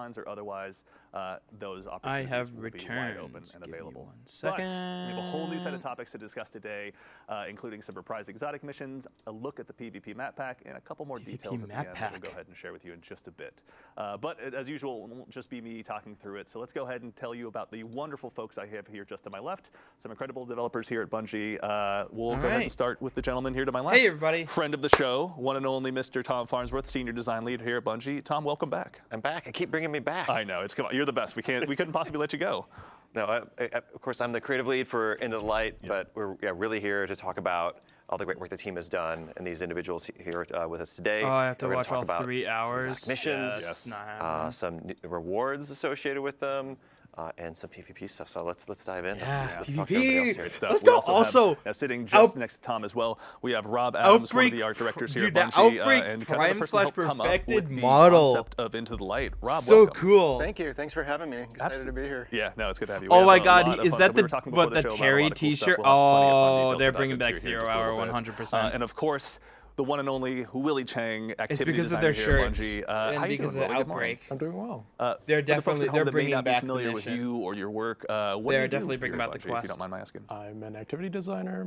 lines or otherwise, those I opportunities have will be wide returned. open and Give me available. 1 But second. we have a whole new set of topics to discuss today, including some reprised exotic missions, a look at the PvP map pack, and a couple more PvP details at the map end that we'll go pack. ahead and share with you in just a bit. But as usual, it won't just be me talking through it. So let's go ahead and tell you about the wonderful folks I have here just to my left. Some incredible developers here at Bungie. We'll go ahead and start with the gentleman here to my left. Hey, everybody. Friend of the show, one and only Mr. Tom Farnsworth, Senior Design Lead here at Bungie. Tom, welcome back. I'm back. I keep bringing me back. I know, come on, you're the best. We couldn't possibly let you go. No, of course, I'm the creative lead for Into the Light, but we're really here to talk about all the great work the team has done and these individuals here with us today. Oh, I have to We're gonna watch talk all about 3 hours. some missions, Yeah, it's not happening. some rewards associated with them, and some PvP stuff. So let's dive in. Yeah, Let's talk to everybody else PvP. here. Great stuff. Let's We go. also Also, have, sitting just next to Tom as well, we have Rob Adams, one of the art directors here dude, at the Bungie, Outbreak and Prime kind of the person who helped come up /Perfected with the model. concept of Into the Light. Rob, So welcome. cool. Thank you. Thanks for having me. Excited to be here. Yeah, no, it's good to have you. We Oh have my a lot God, of is fun. that We were talking before the show about a Terry lot of cool stuff. T-shirt? We'll have plenty of fun Oh, details they're to dive bringing into back here in 0 just a hour little bit. 100%. And of course, the one and only Willie Chang, activity because of designer their here at shirts Bungie. and How you because doing, of the Willie? Good morning. Outbreak. I'm doing well. They're For the folks definitely at home that may bringing not be back familiar the with mission. you or your work, what do They're you do definitely bringing here at back the Bungie, if you quest. don't mind my asking? I'm an activity designer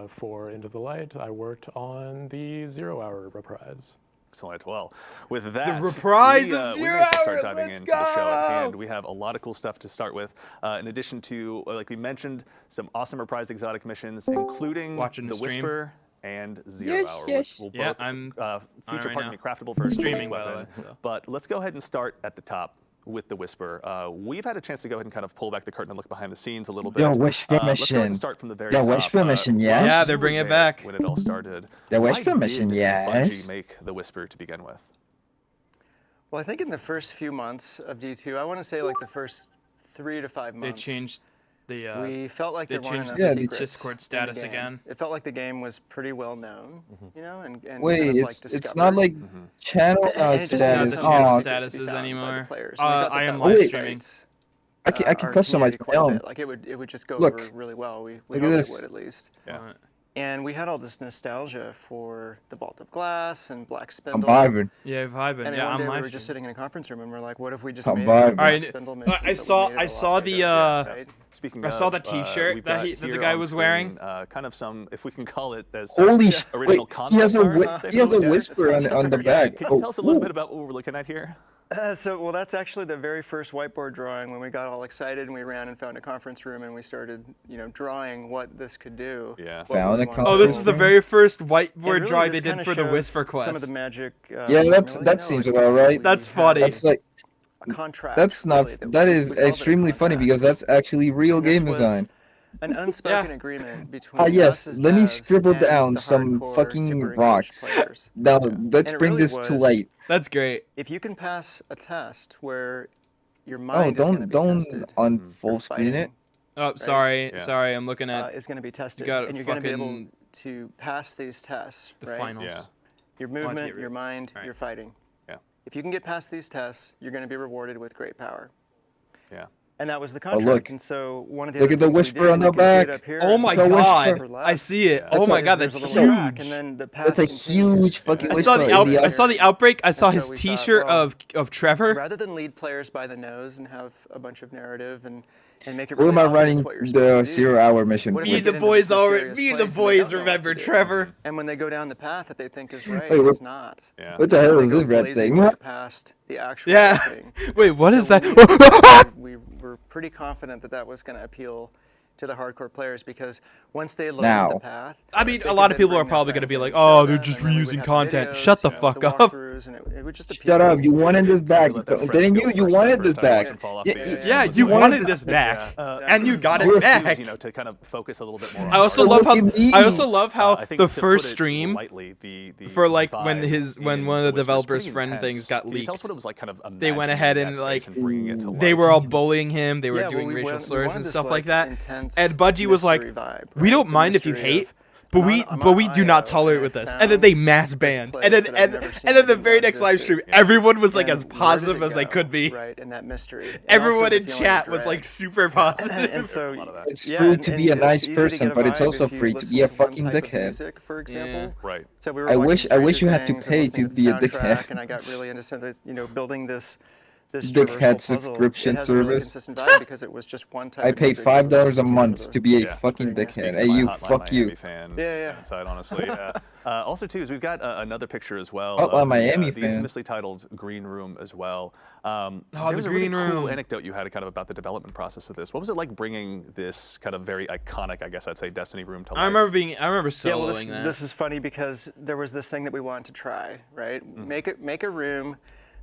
for Into the Light. I worked on the 0 Hour reprise. Excellent. Well, with that, reprise we, of we 0 need to start Hour, diving let's into the show at hand. go! We have a lot of cool stuff to start with. In addition to, like we mentioned, some awesome reprised exotic missions, including Watching the the stream. Whisper and 0 Hour, which will Yeah, both I'm feature, right pardon now. me, craftable for a Streaming, streaming by the weapon. way, so. But let's go ahead and start at the top with the Whisper. We've had a chance to go ahead and kind of pull back the curtain and look behind the scenes a little bit. Yo, Whisper Let's go ahead mission. and start from the very Yo, top. Whisper mission, yes? Rob, Yeah, you they're were bringing it there back. when it all started. The Why Whisper mission, did yes. Bungie make the Whisper to begin with? Well, I think in the first few months of D2, I want to say like the first 3 to 5 They months. changed the We felt like they there weren't changed enough the secrets Discord in the status game. again. It felt like the game was pretty well known, you know, and Wait, kind of, like, it's not discovered. like channel And it just It's not status. the wasn't channel Oh, status. to be statuses found by the anymore. players. And we got I that am that live website, streaming. I can our customize community my quite a own. bit. Like it would just go Look. over really well. We Look at hope this. it would at least. Yeah. And we had all this nostalgia for the Vault of Glass and Black I'm Spindle. vibing. Yeah, vibing. And then Yeah, one I'm day we live were just streaming. sitting in a conference room and we're like, what if we just I'm made vibing. a All right, Spindle mission, I but we saw- made it I a saw lot the, bigger, right? Speaking I saw of, the T-shirt we've that got the here guy on was screen, wearing. kind of some, if we can call it as Holy such, sh! original Wait, he has a concept art. he has a Yeah. whisper on the back. Can you tell us a little ooh. bit about what we're looking at here? Well, that's actually the very first whiteboard drawing when we got all excited and we ran and found a conference room and we started, drawing what this could do. Yeah. what we Found a wanted to Oh, this do. is the very first And whiteboard really, drawing they this did kinda for the shows Whisper quest. Some of the magic. Yeah, that formula, seems like about right. That's we funny. had That's like a contract. that's not really, that we is called it a extremely funny contract. because that's actually real And this game was design. An unspoken Yeah. agreement between Ah yes, us as let me devs scribble and down the some hardcore, fucking super engaged rocks. players. Now And let's it bring really this to was- light. That's great. If you can pass a test where your Oh, mind is going to don't be tested, on Mhm. full your screen it. Oh, sorry, Yeah. sorry. I'm looking at is going to be tested, got a and you're going to be able fucking- to pass these tests. the right? finals. Yeah. Your can't movement, read. your mind, Right. your fighting. Yeah. If you can get past these tests, you're going to be rewarded with great power. Yeah. And that was the Oh, contract. look. And so one of the Look other at the things we whisper did, on you the can see it back. up here, Oh my and The god, whisper. I see it. Yeah. Oh That's my a- god, there's that's a little rack, huge. and then the That's a path continues. huge fucking I saw the whisper. I saw the outbreak. I saw And his so we thought, T-shirt well, of Trevor. Rather than lead players by the nose and have a bunch of narrative and make it Where really am I obvious running what you're the supposed to do. 0 hour mission? What if Me we and the get into boys this already. mysterious Me and the place and they boys don't know what remember to do? Trevor. And when they go down the path that they think is right, Wait, it's not. Yeah. What the hell They is go this red blazing thing? right past the actual Yeah. thing. Wait, what is So that? we were pretty confident that that was going to appeal to the hardcore players because once they learned Now. the path, I mean, they a lot could of then people are bring their probably gonna friends be in like, and "Oh, show they're them, just and then we would reusing have content." videos, Shut the the fuck up. walkthroughs, and it would just appeal. Shut up! You wanted this back. Let that French Didn't go you? You first that wanted first this time, watch back. him fall off Yeah, the yeah, edge. Yeah, Let's you do it. wanted this back, and you got I it refuse, back. to kind of focus a little bit more. I also But love look how at me. I also love how I think the to put first it stream lightly, the for like when vibe in one of the Whisper is developers' pretty friend intense. things got Can you tell us leaked. what it was like, kind of They went imagining ahead that and, space like, and bringing it to they life? were all bullying him. They were Yeah, doing well, racial we slurs wanted and this, stuff like that. intense And Bungie was like, mystery vibe, "We right? don't The mind if you mystery hate, of, but I'm we on- I'm but on we do IO, not and tolerate I with this." found And then they mass this banned. place And then that I've and, never and seen then the anything very that next live existed. stream, everyone was like And as where does positive it as they go, could be. Right, and that mystery. And Everyone also the in feeling of chat was dread. like super positive. And so, A lot of that. It's yeah, free and- to and be a it's nice easy to person, get a but it's vibe also if you free to listen be a one fucking type of dickhead. music, for example. Right. So we were I watching wish Stranger you had to Things and pay listening to be a the soundtrack, dickhead. and I got really into some of this, building this this Dickhead traversal puzzle, subscription it has a really service. consistent vibe because it was just one type I of paid music that was $5 a listened month for to be a Yeah. fucking Yeah. dickhead. Speaks Hey, to my you, Hotline fuck Miami you. fan Yeah. inside, honestly. Yeah. Also, too, is we've got another picture as well. Hotline of the, Miami the fan. infamously titled Green Room as well. There the was a Green really cool Room. anecdote you had kind of about the development process of this. What was it like bringing this kind of very iconic, I guess I'd say, Destiny room to life? I remember soloing Yeah, well, that. this is funny because there was this thing that we wanted to try, right? Make a room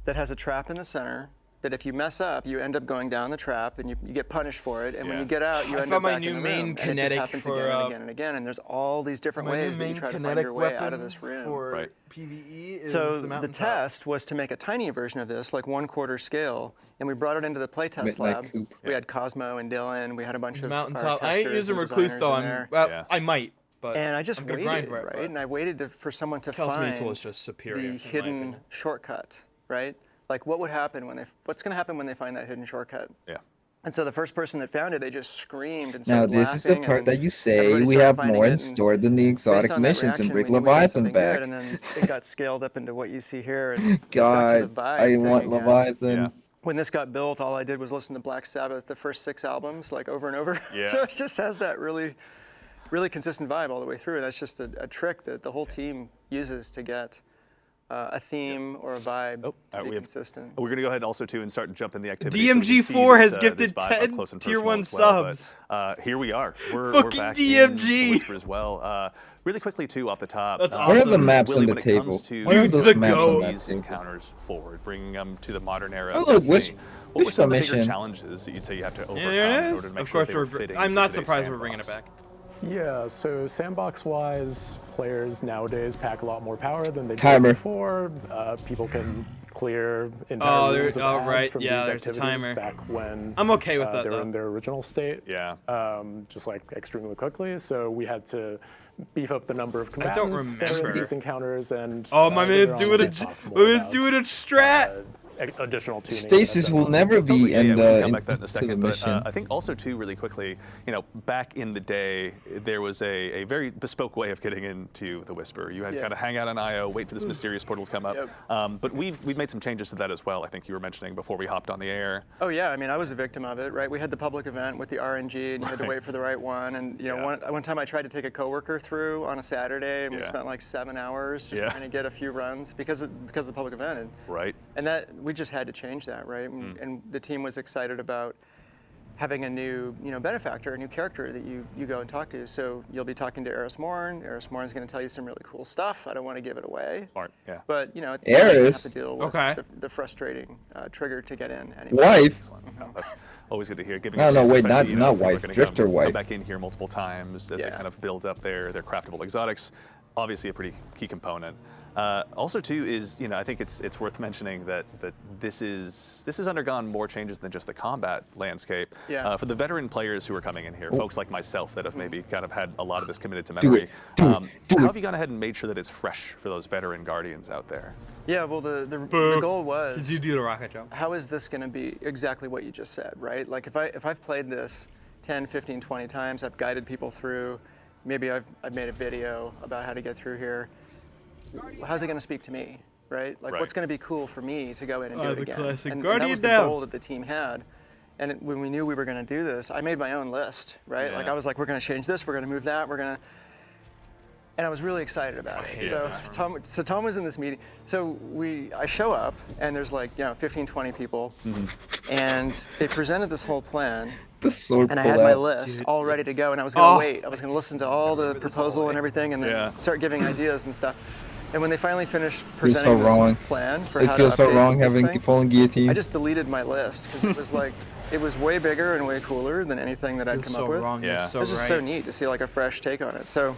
that has a trap in the center. That if you mess up, you end up going down the trap and you get punished for it. And when Yeah. you get out, you I end found up my back new in the main room. And it just kinetic happens for, again and again and again. And there's all these different My new ways that you main try to find kinetic your way out weapon of this room. for Right. PvE is So the the mountaintop. test was to make a tiny version of this, like 1/4 scale, and we brought it into the playtest Midnight lab. Coop. We had Cosmo and Dylan. We had a bunch of our Mountaintop. I ain't testers using and Recluse designers though. in there. Yeah. I might, but And I just I'm gonna waited, grind for it, right? but- And I waited for someone to Kel's find Mini tool is just superior, in the my hidden opinion. shortcut, right? Like what would happen what's going to happen when they find that hidden shortcut? Yeah. And so the first person that found it, they just screamed and Now started this is the laughing, part and that you say everybody we started have finding more it, in and store than the based exotic on that missions and reaction, bring we knew we had Leviathan something back. good, and then it got scaled up into what you see here. And back to God, the vibe I thing want again. Leviathan. Yeah. When this got built, all I did was listen to Black Sabbath, the first 6 albums, like over and over. Yeah. So it just has that really, really consistent vibe all the way through. And that's just a trick that the whole team uses to get a theme or a vibe to Alright, be we have- consistent. We're going to go ahead also too and start jumping the activity. so we can see DMG4 has this, gifted this vibe up 10 close and tier personal 1 as well, but, subs. here we are. We're Fucking back in the DMG. Whisper as well. Really quickly too, off the top. That's What are the awesome. maps Willie, on the when it table? comes to What are Dude, those the maps on goat. that these table? encounters forward, bringing them to the modern era. Oh, of look, Destiny, which what were some of the bigger mission? challenges that you'd say you have to overcome Yeah, there in it order is. to make Of sure course, they were fitting I'm into not today's surprised we're bringing it sandbox? back. Yeah, so sandbox-wise, players nowadays pack a lot more power than they Timer. did before. People can clear entire there- rooms of oh, ads right, from yeah, these there's a activities timer. back when I'm okay with that, they were though. in their original state. Yeah. Just like extremely quickly. So we had to beef up the number of I don't combatants that are in remember. these encounters, and Oh, my later man's on doing we'll a, talk my more man's about, doing a strat. additional tuning. Stasis will never be Yeah, in we can the come back to that in a into the second. But mission. I think also too, really quickly, back in the day, there was a very bespoke way of getting into the Whisper. You had Yeah. kind of hang out on IO, wait for this mysterious portal to come up. Yep. But we've made some changes to that as well. I think you were mentioning before we hopped on the air. Oh yeah, I mean I was a victim of it, right? We had the public event with the RNG, and you had to Right. wait for the right one. And Yeah. one time I tried to take a coworker through on a Saturday, and we Yeah. spent like 7 hours just Yeah. trying to get a few runs because of the public event. Right. And that we just had to change that, right? And the team was excited about having a new, benefactor, a new character that you go and talk to. So you'll be talking to Eris Morn. Eris Morn's going to tell you some really cool stuff. I don't want to give it away. Smart. Yeah. But you Eris? have to deal with Okay. the frustrating trigger to get in. Anyway. Wife? Excellent. Oh, that's always good to hear. Giving No, a no, chance, wait, especially, not people are wife, gonna drifter come wife. back in here multiple times as they Yeah. kind of build up their craftable exotics. Obviously, a pretty key component. Also, too, is I think it's worth mentioning that this has undergone more changes than just the combat landscape. Yeah. For the veteran players who are coming in here, folks like myself that have maybe kind of had a lot of this committed to Do memory. it, do it, do how it. have you gone ahead and made sure that it's fresh for those veteran guardians out there? Yeah, well, the goal was, Did you do the rocket jump? how is this going to be exactly what you just said, right? Like if I've played this 10, 15, 20 times, I've guided people through, maybe I've made a video about how to get through here. How's it going to speak to me, right? Like Right. what's going to be cool for me to go in and do it the again? classic And that Guardian was the down. goal that the team had. And when we knew we were going to do this, I made my own list, right? Like Yeah. I was like, we're going to change this, we're going to move that, and I was really excited about it. So Tom was in this meeting. So I show up, and there's like 15, 20 people, and they presented this whole plan, The sword and I had my pull out. list all ready to go, and I was going to wait. I was going to listen to all the proposal and everything, and then Yeah. start giving ideas and stuff. And when they finally finished Feels presenting so wrong. this plan for It how feels to so update wrong this having thing, fallen guillotine. I just deleted my list because it was like it was way bigger and way cooler than anything that I'd You're come so up with. wrong. Yeah. You're so It was just right. so neat to see like a fresh take on it. So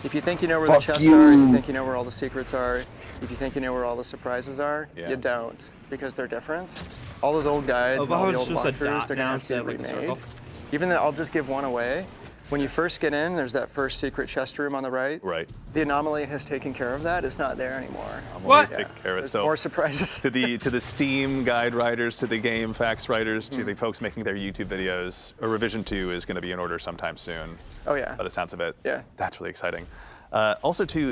if you think you know where the Fuck chests you. are, if you think you know where all the secrets are, if you think you know where all the surprises are, Yeah. you don't because they're different. All those old guides and Oh, all the it's old just a walkthroughs, dot they're now gonna have to instead be of like a remade. circle. Even though I'll just give one away. When you first get in, there's that first secret chest room on the right. Right. The anomaly has taken care of that. It's not there anymore. I'm What? always take care of it. There's So more surprises. to the Steam guide writers, to the game facts writers, to the folks making their YouTube videos, a revision 2 is going to be in order sometime soon. Oh yeah. By the sounds of it. Yeah. That's really exciting. Also, too,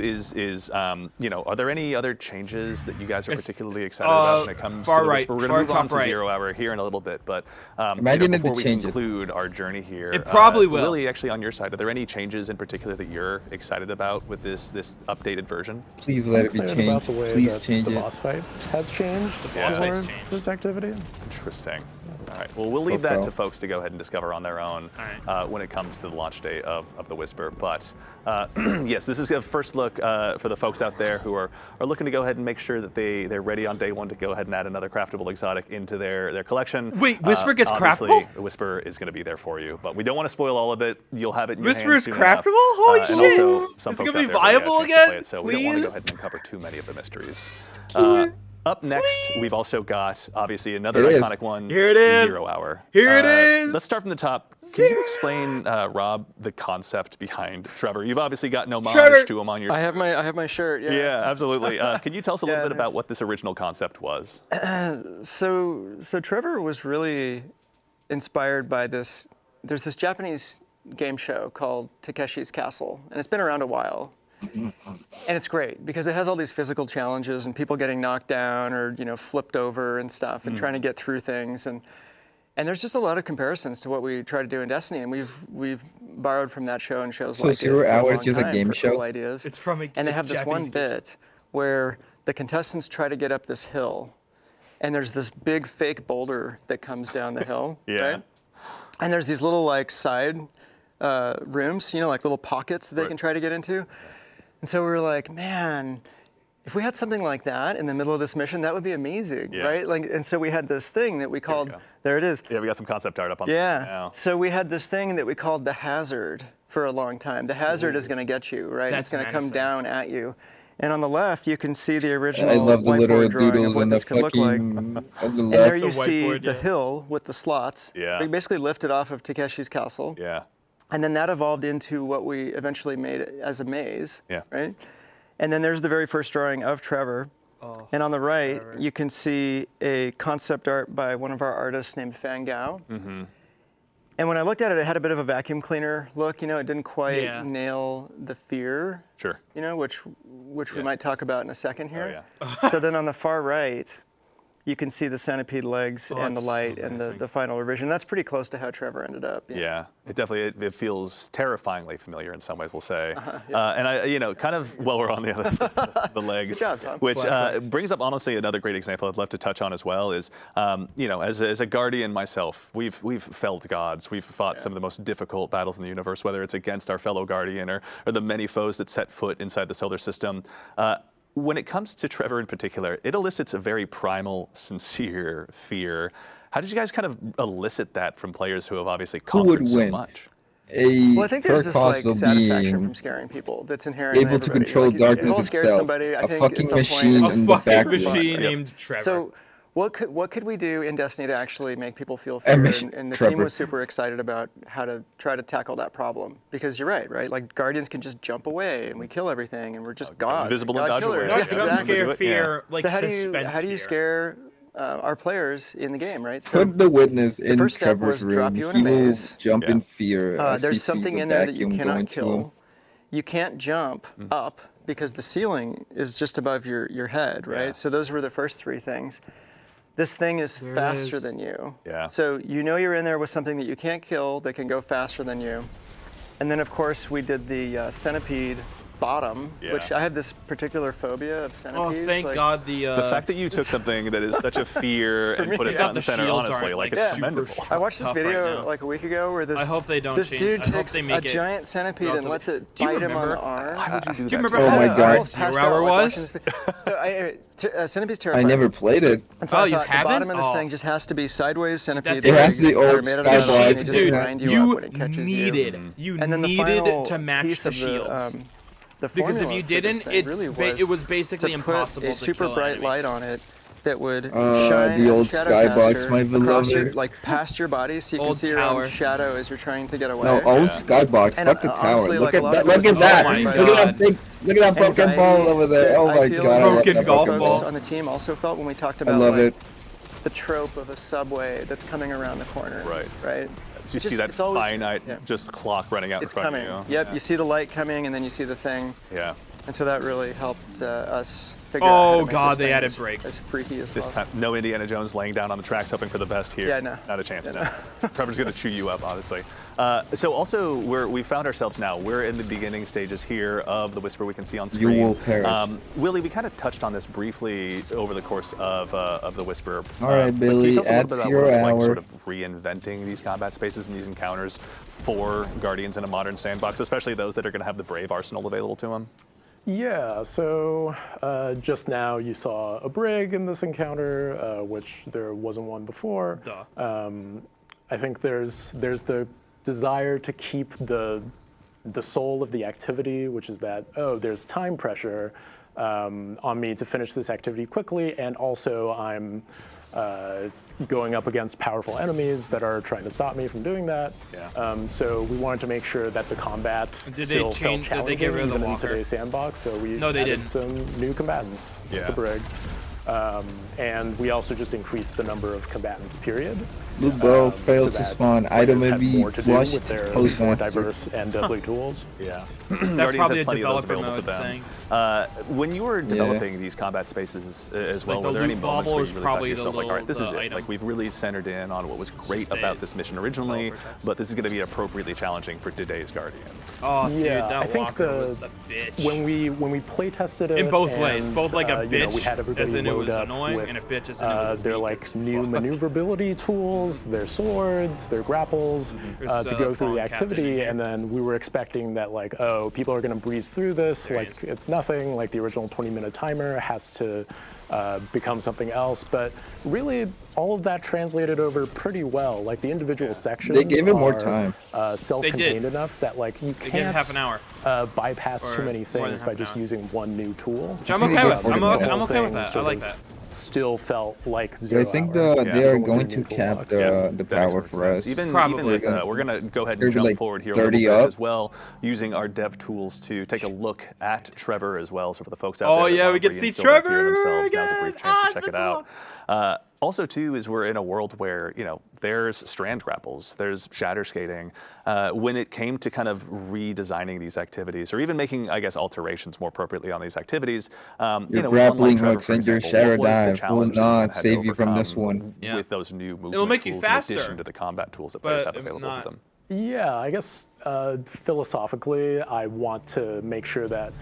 you know, are there any other changes that you guys are particularly excited about when it comes to the Whisper? We're going to move on to Zero Hour here in a little bit, but Imagine if before they we change it. conclude our journey here, It probably will. Really, actually, on your side, are there any changes in particular that you're excited about with this updated version? Please I'm let it be excited about changed. the way Please that change the it. boss fight has changed Yeah. for Fight's changed. this activity. Interesting. All right. Well, we'll leave that Profile. to folks to go ahead and discover on their own when it comes to the launch day of the Whisper. But yes, this is a first look for the folks out there who are looking to go ahead and make sure that they're ready on day one to go ahead and add another craftable exotic into their collection. Wait, Whisper gets obviously, craftable? The Whisper is going to be there for you, but we don't want to spoil all of it. You'll have it in your Whisper hands is soon enough. craftable? Holy And shit! also, some Is it folks gonna out be there have viable a chance to play again? it, so we don't want to go Please? ahead and uncover too many of the mysteries. Up next, we've also got, obviously, another Here it is. iconic one. Here it is. Zero Hour. Here it is. Let's start from the top. Can you explain, Rob, the concept behind Trevor? You've obviously got no homage Trevor. to him on your... I have my shirt. Yeah. Yeah, absolutely. Can you tell us a little Yeah, bit about what this original concept was? So Trevor was really inspired by this. There's this Japanese game show called Takeshi's Castle, and it's been around a while. And it's great because it has all these physical challenges and people getting knocked down or flipped over and stuff and trying to get through things and there's just a lot of comparisons to what we try to do in Destiny, and we've borrowed from that show and shows So like Zero it for Hour is long just a time game for show? cool ideas. It's from and they a have this one Japanese game show. bit where the contestants try to get up this hill, and there's this big fake boulder that comes down the hill. Yeah. Right? And there's these little like side rooms, like little pockets that they Right. can try to get into. And so we were like, man, if we had something like that in the middle of this mission, that would be amazing, Yeah. right? Like, and so we had this thing that we called, go. there it is. Yeah, we got some concept art up on screen Yeah. now. So we had this thing that we called the hazard for a long time. The hazard is going to get you, right? That's It's going to come menacing. down at you. And on the left, you can see the original I love the whiteboard little drawing of doodles what on the this could look like. fucking on the And there left. you The see whiteboard, the yeah. hill with the slots. Yeah. We basically lifted off of Takeshi's Castle. Yeah. And then that evolved into what we eventually made as a maze. Yeah. Right? And then there's the very first drawing of Trevor. Oh, And on the right, Trevor. you can see a concept art by one of our artists named Fan Gao. Mm-hmm. And when I looked at it, it had a bit of a vacuum cleaner look. It didn't quite Yeah. nail the fear, Sure. which we might talk about in a second here. Oh, So then on the far right, you can see the centipede legs Oh, and the it's light so and amazing. the final revision. That's pretty close to how Trevor ended up. Yeah, it definitely it feels terrifyingly familiar in some ways, we'll say. yeah. And I, kind of while we're on the legs, Good job, Tom. which Flashbacks. brings up honestly another great example I'd love to touch on as well is, as a guardian myself, we've felled gods, we've fought some of the most difficult battles in the universe, whether it's against our fellow guardian or the many foes that set foot inside the solar system. When it comes to Trevor in particular, it elicits a very primal, sincere fear. How did you guys kind of elicit that from players who have obviously conquered would so win? much? A Well, I think there's this Kirk satisfaction being from scaring people that's inherent in able to everybody. control Like, darkness if you'll scare itself. somebody, I A think fucking at some machine point, A in the fucking background. machine Yep. named Trevor. So what could we do in Destiny to actually make people feel I fear? miss And the Trevor. team was super excited about how to try to tackle that problem. Because you're right? Like Guardians can just jump away and we kill everything and we're just gods. invisible and God dodge away. killers. not Yeah, jump exactly. scare Do it, fear, like So how do suspense you fear. scare our players in the game, right? So Put the witness in first step Trevor's was drop room. you in a He will maze. jump Yeah. in fear. as he there's sees something a in there that you vacuum cannot going to him. kill. You can't jump Mm. up because the ceiling is just above your head, right? Yeah. So those were the first three things. This thing is There it faster is. than you. Yeah. So you're in there with something that you can't kill that can go faster than you. And then of course we did the centipede bottom, Yeah. which I have this particular phobia of Oh, centipedes. thank like- God The fact that you took something that is such a fear and put it Yeah, front the and center, shields honestly, aren't, like like, it's super commendable. I watched this tough right video now. like a week ago where this I hope they don't this change- dude I hope takes they a make it giant centipede and relatively- lets it Do you bite him on remember- the arm. Why would you do that? Do you remember Oh how my I God. almost Zero passed Hour out, like, was? watching this centipede's I terrifying. never played it. And so Oh, I you thought the haven't? bottom of this Oh. thing just has to be sideways centipede thing- It has legs the old that are made of metal, skybox and that it just has- grinds you up You when it catches needed, you. you And then the needed final to match piece the of shields. The Because if formula you for this didn't, thing really it was basically to impossible put a to super kill bright enemy. light on it that would Ah, shine the as a old shadow skybox, caster my across your, beloved. like past your body, so you can Old see your tower. own shadow as you're trying to get away. No, old skybox. And, Fuck the tower. honestly, Look like, a at lot that. of Look us at don't that. like Look at that. that big. Look at that broken Anxiety ball over there. that Oh I my feel God. I love Broken that golf broken ball. folks on the team also felt when we talked I about love like, it. the trope of a subway that's coming around the corner. Right. Right. You see that it's always- finite yeah. just clock running out It's in front coming. of you. Yep. You see the light coming, and then you see the thing, Yeah. and so that really helped us figure out how to Oh make God, this they thing added as brakes. freaky as This possible. time, no Indiana Jones laying down on the tracks hoping for the best here. Yeah, no. Not a chance, Yeah, no. Trevor's going to chew you up, honestly. So also, we found ourselves now, we're in the beginning stages here of the Whisper we can see on You screen. will perish. Willie, we kind of touched on this briefly over the course of the Whisper. All right, but can you Billy, tell us a little at bit about 0 what it's like hour. sort of reinventing these combat spaces and these encounters for Guardians in a modern sandbox, especially those that are going to have the Brave arsenal available to them? Yeah, so just now you saw a brig in this encounter, which there wasn't one before. Duh. I think there's the desire to keep the soul of the activity, which is that, oh, there's time pressure on me to finish this activity quickly, and also I'm going up against powerful enemies that are trying to stop me from doing that. Yeah. So we wanted to make sure that the combat Did they still change- felt did they challenging get rid of the even in walker? today's sandbox. So we No, they added didn't. some new combatants with Yeah. the brig. And we also just increased the number of combatants, period. Blue Bow so failed to that spawn. Item players may had be more to do flushed with their post more monster. diverse and deadly tools. Yeah. That's Guardians probably have a plenty of those developer available to mode them. thing. When you were developing these combat spaces as well, Like were the there any loot moments bauble where is you really thought to probably the yourself, like, all right, this is little it. item. Like, we've really centered in on what was great Just about a this mission originally, developer test. but this is going to be appropriately challenging for today's Guardians. Oh, dude, Yeah, that I think walker was a bitch. when we play tested it In both ways, and, both like a you know, we bitch, had everybody as in it load was up annoying, with and a bitch as in it was their weak like as new fuck. maneuverability tools, their swords, their grapples There's, to go through fallen the captain in activity, here. and then we were expecting that like, oh, people are going to breeze through this, There he like is. it's nothing, like the original 20-minute timer has to become something else, but really all of that translated over pretty well. Like the individual sections gave it more are, time. self-contained enough that like you They gave can't half an hour. bypass Or too many more than things half by an just hour. using one new tool. Which I'm Pretty okay good with. I'm for okay, the I'm whole okay with thing that. I sort like of that. Still felt like But zero I think hour. they are Going going through to new tool cap logs. the That power makes for sense. us. Even Probably. with, we're going to go ahead and Maybe jump like forward here a little 30 bit up. as well, using our dev tools to take a look at Trevor as well. So for the folks out Oh, there that yeah, wanna we get to see reinstill that fear Trevor themselves, now's a brief again. chance Ah, to it's check been it so out. Also, too, is we're in a world where, you know, there's strand grapples, there's shatter skating. When it came to kind of redesigning these activities, or even making, I guess, alterations more appropriately on these activities, you Your know, one like grappling Trevor, hooks for and your example, shatter what was the dive will challenge that you not had to save you from this overcome one. Yeah. with those new movement It'll make you tools faster, in addition to the combat tools that players but have available not- to them? Yeah, I guess philosophically, I want to make sure that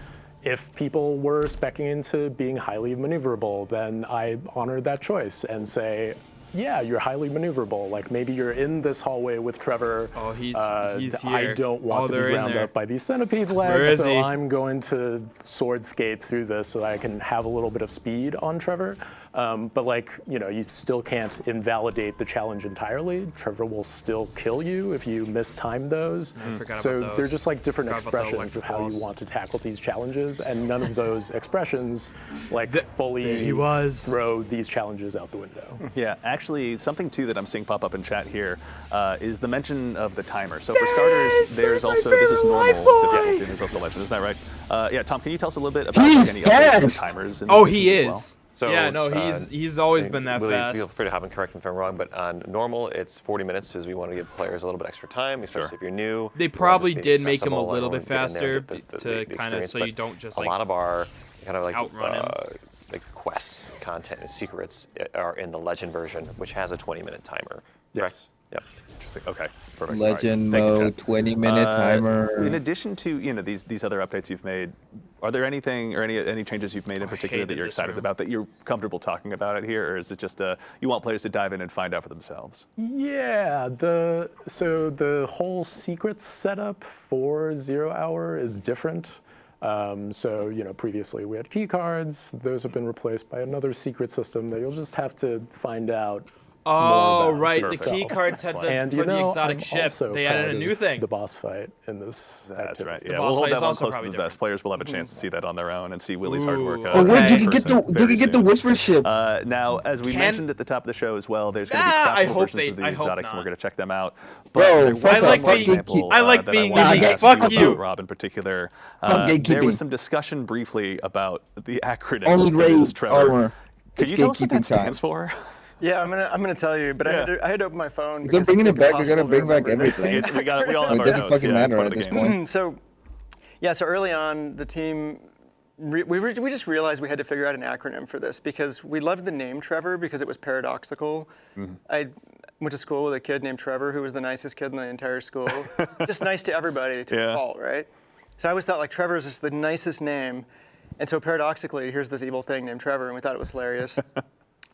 if people were speccing into being highly maneuverable, then I honor that choice and say, yeah, you're highly maneuverable. Like maybe you're in this hallway with Trevor. Oh, he's I here. don't want Oh, to be they're in ground there. up by these centipede Where legs, is so he? I'm going to sword skate through this so that I can have a little bit of speed on Trevor. But like, you know, you still can't invalidate the challenge entirely. Trevor will still kill you if you mistime those. forgot So about they're those. just like different Forgot about the expressions of electric how you balls. want to tackle these challenges, and none of those expressions like fully there he was. throw these challenges out the window. Yeah, actually, something too that I'm seeing pop up in chat here is the mention of the timer. So for starters, there's also this is normal. Yeah, there's also a legend, isn't that right? Yeah, Tom, can you tell us a little bit about He's any updates on fast! timers? In Oh, these he missions as well? is. So, yeah, no, he's always been that Willie, fast. Feel free to have him correct me if I'm wrong, but on normal, it's 40 minutes because we want to give players a little bit extra time, especially Sure. if you're new. They You wanna probably just be did make him a accessible little and bit get in there and faster get the to kind of experience, so but you don't just a like lot of our kind of like outrun him. like quests, content, and secrets are in the Legend version, which has a 20-minute timer. Yes. Yep. Interesting. Okay, perfect. All right. Legend Thank you, mode, Chad. 20-minute timer. In addition to these other updates you've made, are there anything or any changes you've made in particular that hated you're this excited room. about that you're comfortable talking about it here, or is it just you want players to dive in and find out for themselves? Yeah, so the whole secrets setup for 0 Hour is different. So, you know, previously we had key cards. Those have been replaced by another secret system that you'll just have to find out. Oh, more about right. for The key yourself. cards had the And for you the know, exotic I'm ship. also They added proud a new of thing. the boss fight in this. That's activity. right. The Yeah, boss we'll hold fight is that one also close to probably the vest. Players will have a chance to see that on their own and see Willie's hard work. Ooh, Oh, wait, you Okay. can get the person very soon. Whisper ship. Now, as we Can- mentioned at the top of the show as well, there's going to be Ah, I craftable hope versions they- of the I hope exotics, and we're not. going to check them out. Bro, there first was I like one being- example, I like that being wanted to unique. ask Fuck you you. about, Rob, in particular. Fuck There gatekeeping. was some discussion briefly about the acronym Only that is raised Trevor. armor. Could It's you tell us what that gatekeeping time. stands for? Yeah, I'm gonna tell you, but I had to open my phone. They're bringing it back. They're gonna bring back everything. We all have It our doesn't notes. fucking Yeah, it's matter part at of the this game. point. So early on, the team, we just realized we had to figure out an acronym for this because we loved the name Trevor because it was paradoxical. I went to school with a kid named Trevor who was the nicest kid in the entire school. Just nice to everybody to a fault, right? So I always thought like Trevor is just the nicest name. And so paradoxically, here's this evil thing named Trevor, and we thought it was hilarious.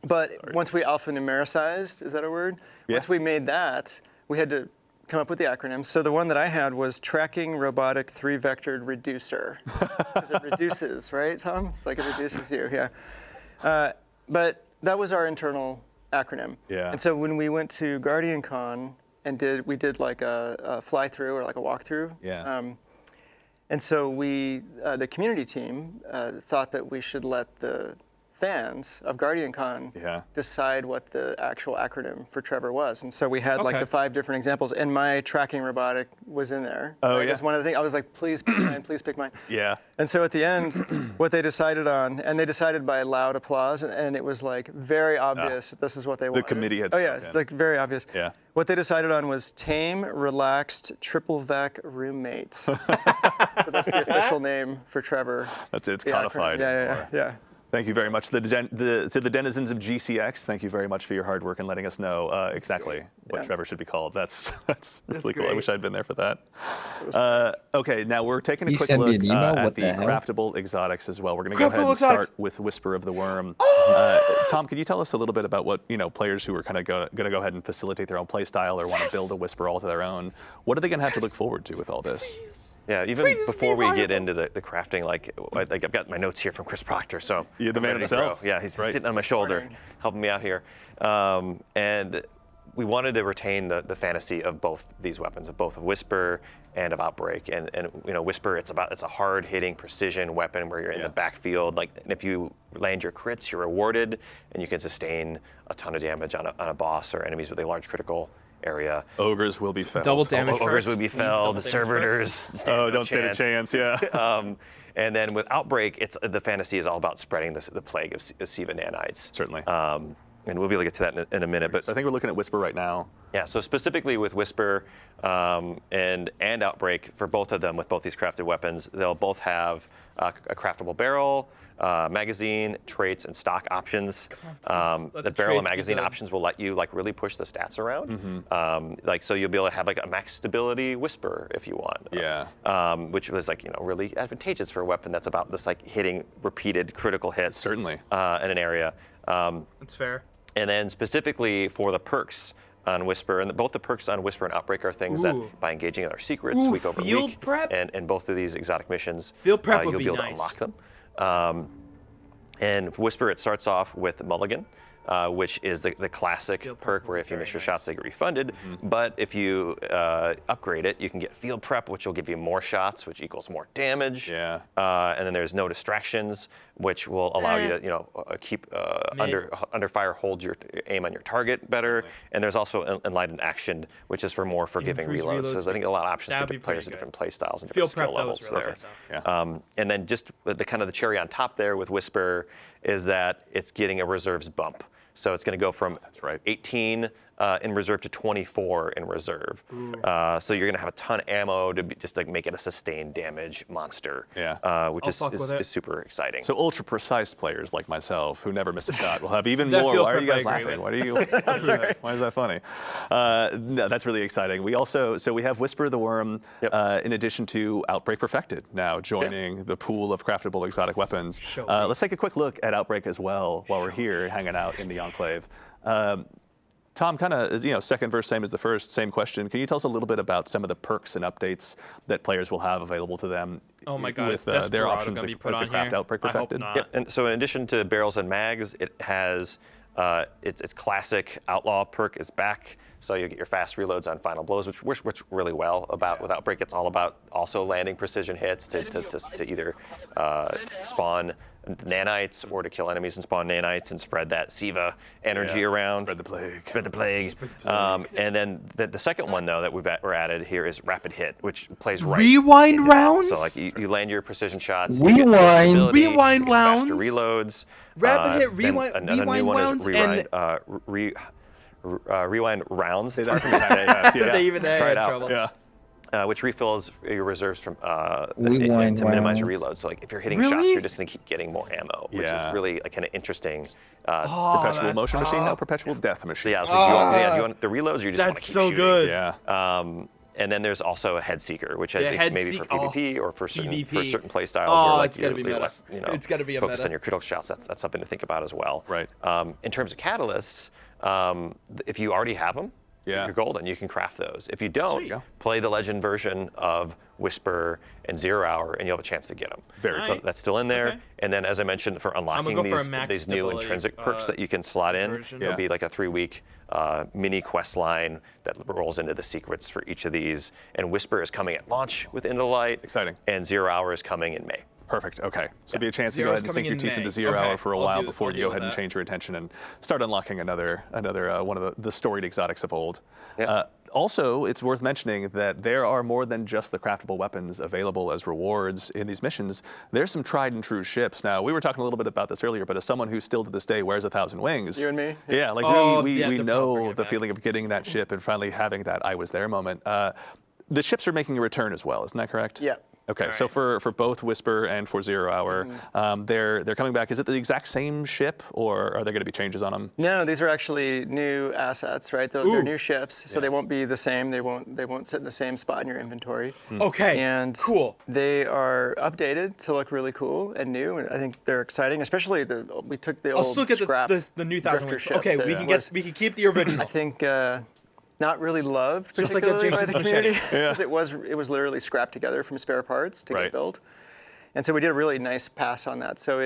But once we alphanumericized, is that a word? Yeah. Once we made that, we had to come up with the acronym. So the one that I had was Tracking Robotic 3-Vectored Reducer. Because it reduces, right, Tom? It's like it reduces you, yeah. But that was our internal acronym. Yeah. And so when we went to GuardianCon and we did like a fly-through or like a walkthrough. Yeah. And so the community team, thought that we should let the fans of GuardianCon decide what the actual acronym for Trevor was. And so we had like the 5 different examples, and my tracking robotic was in there. Oh, right? yeah. That's one of the things. I was like, please pick mine, please pick mine. Yeah. And so at the end, what they decided on, and they decided by loud applause, and it was like very obvious that this is what they wanted. The committee had Oh yeah, spoken. it's like very obvious. Yeah. What they decided on was tame, relaxed, triple vac roommate. So that's the official name for Trevor. That's it. It's The acronym. codified. Yeah. Thank you very much. To the denizens of GCX, thank you very much for your hard work and letting us know exactly what Trevor should be called. That's really cool. I wish I'd been there for that. Okay, now we're taking a quick sent me look an email? at What the the hell? craftable exotics as well. We're going to go ahead and start with Whisper of the Worm. Tom, can you tell us a little bit about what players who are kind of going to go ahead and facilitate their own play style or want to build a Whisper all to their own? What are they going to have to look forward to with all this? Yeah, even before we get into the crafting, like I've got my notes here from Chris Proctor, so You're the man ready to himself. go. Yeah, he's sitting on my shoulder, helping me out here. And we wanted to retain the fantasy of both these weapons, of both of Whisper and of Outbreak. And Whisper, it's a hard-hitting precision weapon where you're in the backfield. Like, and if you land your crits, you're rewarded, and you can sustain a ton of damage on a boss or enemies with a large critical area. Ogres will be felled. Double damage. Ogres would be felled. The servitors. Oh, don't stand a chance. Yeah. And then with Outbreak, the fantasy is all about spreading the plague of Siva nanites. Certainly. And we'll be able to get to that in a minute. But I think we're looking at Whisper right now. yeah, so specifically with Whisper and Outbreak, for both of them, with both these crafted weapons, they'll both have a craftable barrel, magazine, traits, and stock options. The barrel and magazine options will let you really push the stats around. So you'll be able to have a max stability Whisper if you want. Yeah. Which was really advantageous for a weapon that's about this hitting repeated critical hits. Certainly. In an area. That's fair. And then specifically for the perks on Whisper, and both the perks on Whisper and Outbreak are things that by engaging in our secrets week over field week, prep? and both of these exotic missions, Field prep would you'll be be able nice. to unlock them. And for Whisper, it starts off with Mulligan, which is the classic perk where if you miss your shots, they get refunded. But if you upgrade it, you can get Field Prep, which will give you more shots, which equals more damage. Yeah. And then there's No Distractions, which will allow you to keep under fire, hold your aim on your target better. And there's also Enlightened Action, which is for more forgiving Increased reloads. reload So I think a lot of options That'd for be players pretty at different play styles and Field different skill prep, that levels was really there. good, Yeah. And then just the cherry on top there with Whisper is that it's getting a reserves bump. So it's going to go from 18 in reserve to 24 in reserve. So you're going to have a ton of ammo to just make it a sustained damage monster, which is super exciting. So ultra precise players like myself who never miss a shot will have even more. Why are you guys laughing? Why is that funny? No, that's really exciting. We have Whisper the Worm in addition to Outbreak Perfected now joining the pool of craftable exotic weapons. Let's take a quick look at Outbreak as well while we're here hanging out in the Enclave. Tom, kind of, second verse, same as the first, same question. Can you tell us a little bit about some of the perks and updates that players will have available to them? Oh my God, with is their Desperado options gonna be to put on craft here? Outbreak I hope Perfected? not. Yep. And so in addition to barrels and mags, it has its classic outlaw perk is back. So you get your fast reloads on final blows, which works really well with Outbreak. It's all about also landing precision hits to either spawn nanites or to kill enemies and spawn nanites and spread that Siva energy around. Spread the plague. Spread the plague. And then the second one, though, that we're added here is Rapid Hit, which plays right. Rewind rounds? So, like, you land your precision shots. Rewind. Rewind faster rounds. reloads. Rapid Hit, then rewind, another new one rounds, is rewind rounds. Say that from the past, yeah. They even Try had it out. trouble. Yeah. Which refills your reserves from Rewind to minimize your rounds. reload. So like if you're hitting Really? shots, you're just going to keep getting more ammo, which Yeah. is really kind of interesting. Perpetual that's- motion machine, no perpetual death So machine. yeah, so do you want the reloads, or you just want to That's keep so shooting? good. Yeah. And then there's also a head seeker, which I Yeah, think head maybe for seek- oh, PvP or for PvP. certain play styles, Oh, or like it's gotta be you're meta. less, It's gotta be a focus meta. on your critical shots. That's something to think about as well. Right. In terms of catalysts, if you already have them, Yeah. you're golden. You can craft those. If you don't, Sweet. play the legend version of Whisper and 0 Hour, and you'll have a chance to get them. Very So cool. that's still in there. Okay. And then, as I mentioned, for unlocking go for a these max new stability, intrinsic perks that you can slot in, version. there'll Yeah. be like a 3-week mini quest line that rolls into the secrets for each of these. And Whisper is coming at launch with Into the Light. Exciting. And 0 Hour is coming in May. Perfect. Okay. So be a chance to go Zero's ahead and sink coming your in teeth May. into 0 Okay. Hour for a I'll while do- before I'll you go deal ahead with and that. change your attention and start unlocking another one of the storied exotics of old. Yeah. Also, it's worth mentioning that there are more than just the craftable weapons available as rewards in these missions. There's some tried and true ships. Now, we were talking a little bit about this earlier, but as someone who still to this day wears 1,000 wings. You and me? Yeah, like Oh, we yeah, they're know bringing the it back. feeling of getting that ship and finally having that I was there moment. The ships are making a return as well, isn't that correct? Yeah. Okay, so for both Whisper and for 0 Hour, they're coming back. Is it the exact same ship, or are there going to be changes on them? No, these are actually new assets, right? They're new ships, so they won't be the same. They won't sit in the same spot in your inventory. Okay. And cool. They are updated to look really cool and new, and I think they're exciting. Especially we took the old Let's look at scrap the new Thousand drifter Wings. ship Okay, that we can keep the original. I think not really loved Just like a particularly by the Jason's machete. community, because it was literally scrapped together from spare parts to Right. get built. And so we did a really nice pass on that. So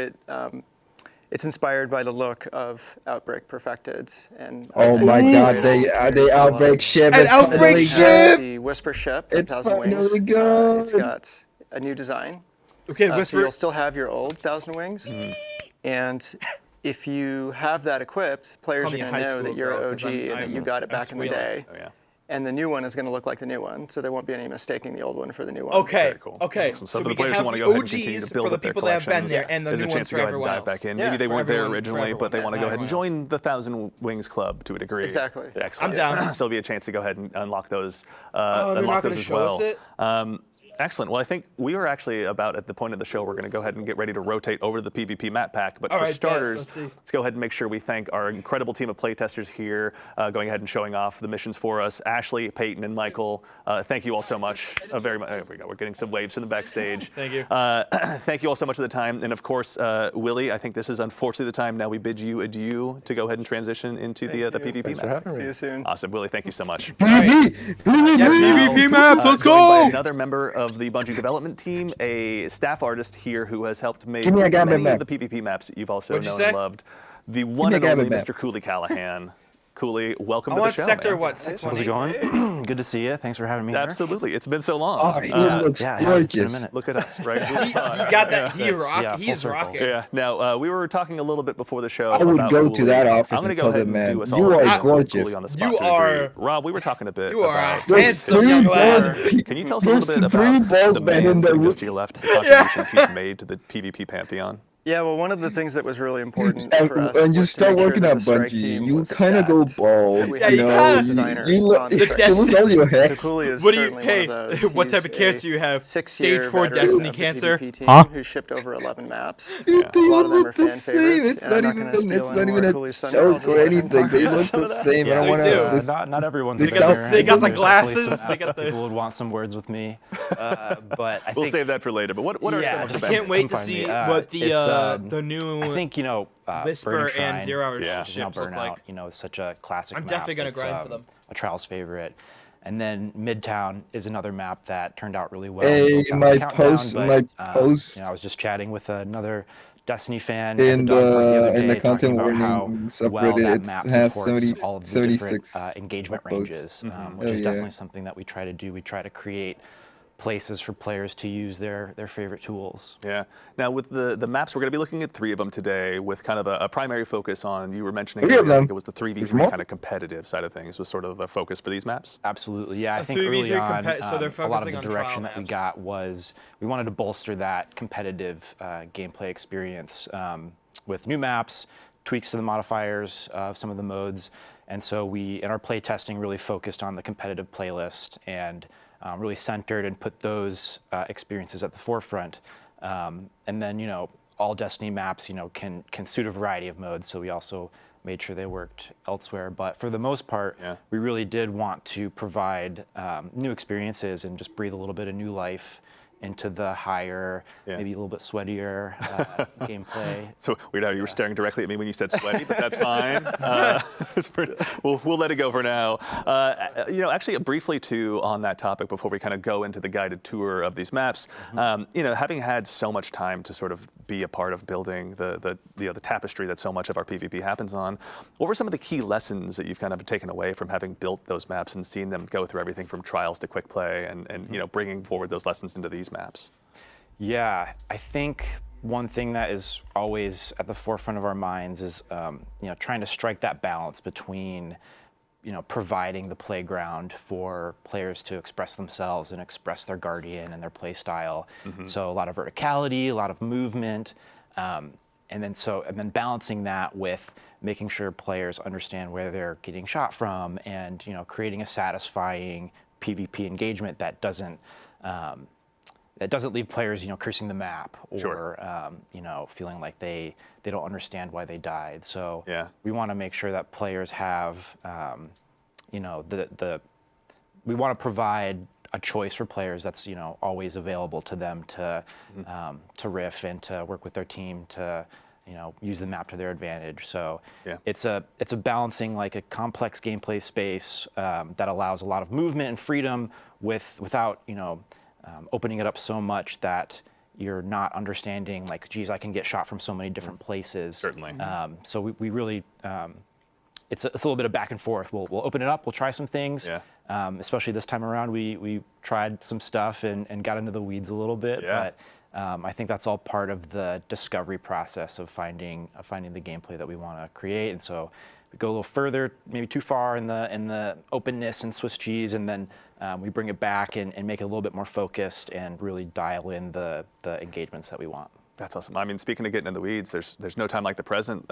it's inspired by the look of Outbreak Perfected. And Oh my God, they Outbreak ship. An It's Outbreak finally ship! the Whisper ship, It's 1,000 Wings. finally good. It's got a new design. Okay, So Whisper. you'll still have your old 1,000 Wings. And if you have that equipped, players Call are me a going to high know school that you're girl, an 'cause OG and that you got it I'm back in the squealing. day. Oh, yeah. And the new one is going to look like the new one, so there won't be any mistaking the old one for the new one. Okay. Very cool. Okay. Excellent. So for the we can players who have want the to go ahead and continue OGs to build for the up their people that have been collections, there, and the there's new a ones chance to for go ahead and everyone dive back else. in. Yeah, Maybe they for weren't there everyone- for originally, but they everyone, want to go ahead and everyone join the 1,000 Wings Club to a degree. Exactly. Excellent. I'm down. So it'll be a chance to go ahead and unlock those. they're unlock not those gonna as show well. us it? Excellent. Well, I think we are actually about at the point of the show we're going to go ahead and get ready to rotate over to the PvP map pack. But All for right, yeah, starters, let's see. let's go ahead and make sure we thank our incredible team of playtesters here, going ahead and showing off the missions for us. Ashley, Peyton, and Michael, thank you all so much. Very much. There we go. We're getting some waves from the backstage. Thank you. Thank you all so much for the time. And of course, Willie, I think this is unfortunately the time now we bid you adieu to go ahead and transition into the PvP Thanks for map. having See me. you soon. Awesome. Willie, thank you so much. PvP! Yeah, PvP maps. Let's Joined by go. another member of the Bungie development team, a staff artist here who has helped make Give me a gambit many of back. the PvP maps that you've also What'd you known say? and loved. The one me a and only gambit back. Mr. Cooley Callahan. Cooley, welcome I to the want show. sector man. what? 618. How's it going? Good to see you. Thanks for having me here. Absolutely. It's been so long. Oh, he looks yeah, it has been a gorgeous. minute. Look at us, right? He got that. He rock. yeah, He full is circle. rocking. Yeah. Now we were talking a little bit before the show. I would about go to Cooley. that office I'm gonna and go tell ahead them, and man, do us you all are a gorgeous. Cooley on the spot You to are- agree. Rob, we were talking a bit You are a about. handsome young lad. Can you tell us a little bit There's three about bald the men in man the sitting just room. to your left, the contributions he's made to the PvP pantheon? Yeah, well, one of the things that was really important And, for us and you was to start make sure working that at the strike Bungie, team you was kind of go stacked. bald. We Yeah, had you the kinda- designers you look, on the it strike was team. all your So head. Cooley is What do you? certainly Hey, one of those. what type He's of cancer a do you have? 6-year Stage 4 veteran Destiny of the cancer. PvP team Huh? who shipped over 11 maps. Dude, A they lot all of them are look the fan same. favorites, It's and not I'm not even, gonna steal it's not any even more a Cooley's thunder. I'll joke just or let him anything. talk They about look some the of that. same. I don't They want do. to. Not everyone's they been sound- here. they got the There's glasses, definitely some they got the- people would want some words with me, but I We'll think save that for later. But what are some Yeah, of the I benefits? can't wait to Come find see me. what the It's, new I think Whisper Burning and Shrine, 0 Hour Yeah. now ships look Burnout, like. it's such a classic I'm map. definitely gonna It's, grind for them. A Trials favorite. And then Midtown is another map that turned out really well. Hey, Broke out my the countdown, post- but, my post- I was just chatting with another Destiny fan In at the dog park the other in the day, talking content about how warning well subreddit, that it map has supports 70 all of the 76 different engagement upvotes. ranges, which Oh, is yeah. definitely something that we try to do. We try to create places for players to use their favorite tools. Yeah. Now with the maps, we're going to be looking at 3 of them today with kind of a primary focus on, you were mentioning, 3 of earlier, I think them? it was the 3v3 There's more? kind of competitive side of things was sort of the focus for these maps. Absolutely, yeah. I A think 3v3 early on, so they're a lot of focusing the on direction trial that we maps. got was we wanted to bolster that competitive gameplay experience with new maps, tweaks to the modifiers of some of the modes, and so we, in our play testing, really focused on the competitive playlist and really centered and put those experiences at the forefront. And then, all Destiny maps, can suit a variety of modes, so we also made sure they worked elsewhere. But for the most part, we really did want to provide new experiences and just breathe a little bit of new life into the higher, maybe a little bit sweatier gameplay. So weird how you were staring directly at me when you said sweaty, but that's fine. We'll let it go for now. Actually, briefly too on that topic before we kind of go into the guided tour of these maps. Having had so much time to sort of be a part of building the tapestry that so much of our PvP happens on, what were some of the key lessons that you've kind of taken away from having built those maps and seen them go through everything from trials to quick play and bringing forward those lessons into these maps? Yeah, I think one thing that is always at the forefront of our minds is trying to strike that balance between providing the playground for players to express themselves and express their Guardian and their play style. So a lot of verticality, a lot of movement, and then balancing that with making sure players understand where they're getting shot from, and creating a satisfying PvP engagement that doesn't leave players cursing the map or feeling like they don't understand why they died. So we want to make sure that players have we want to provide a choice for players that's always available to them to riff and to work with their team to use the map to their advantage. So it's a balancing like a complex gameplay space that allows a lot of movement and freedom without opening it up so much that you're not understanding like, geez, I can get shot from so many different places. Certainly. So we really, it's a little bit of back and forth. We'll open it up, we'll try some things. Especially this time around, we tried some stuff and got into the weeds a little bit. But I think that's all part of the discovery process of finding the gameplay that we want to create. And so we go a little further, maybe too far in the openness and Swiss cheese, and then we bring it back and make it a little bit more focused and really dial in the engagements that we want. That's awesome. I mean, speaking of getting in the weeds, there's no time like the present.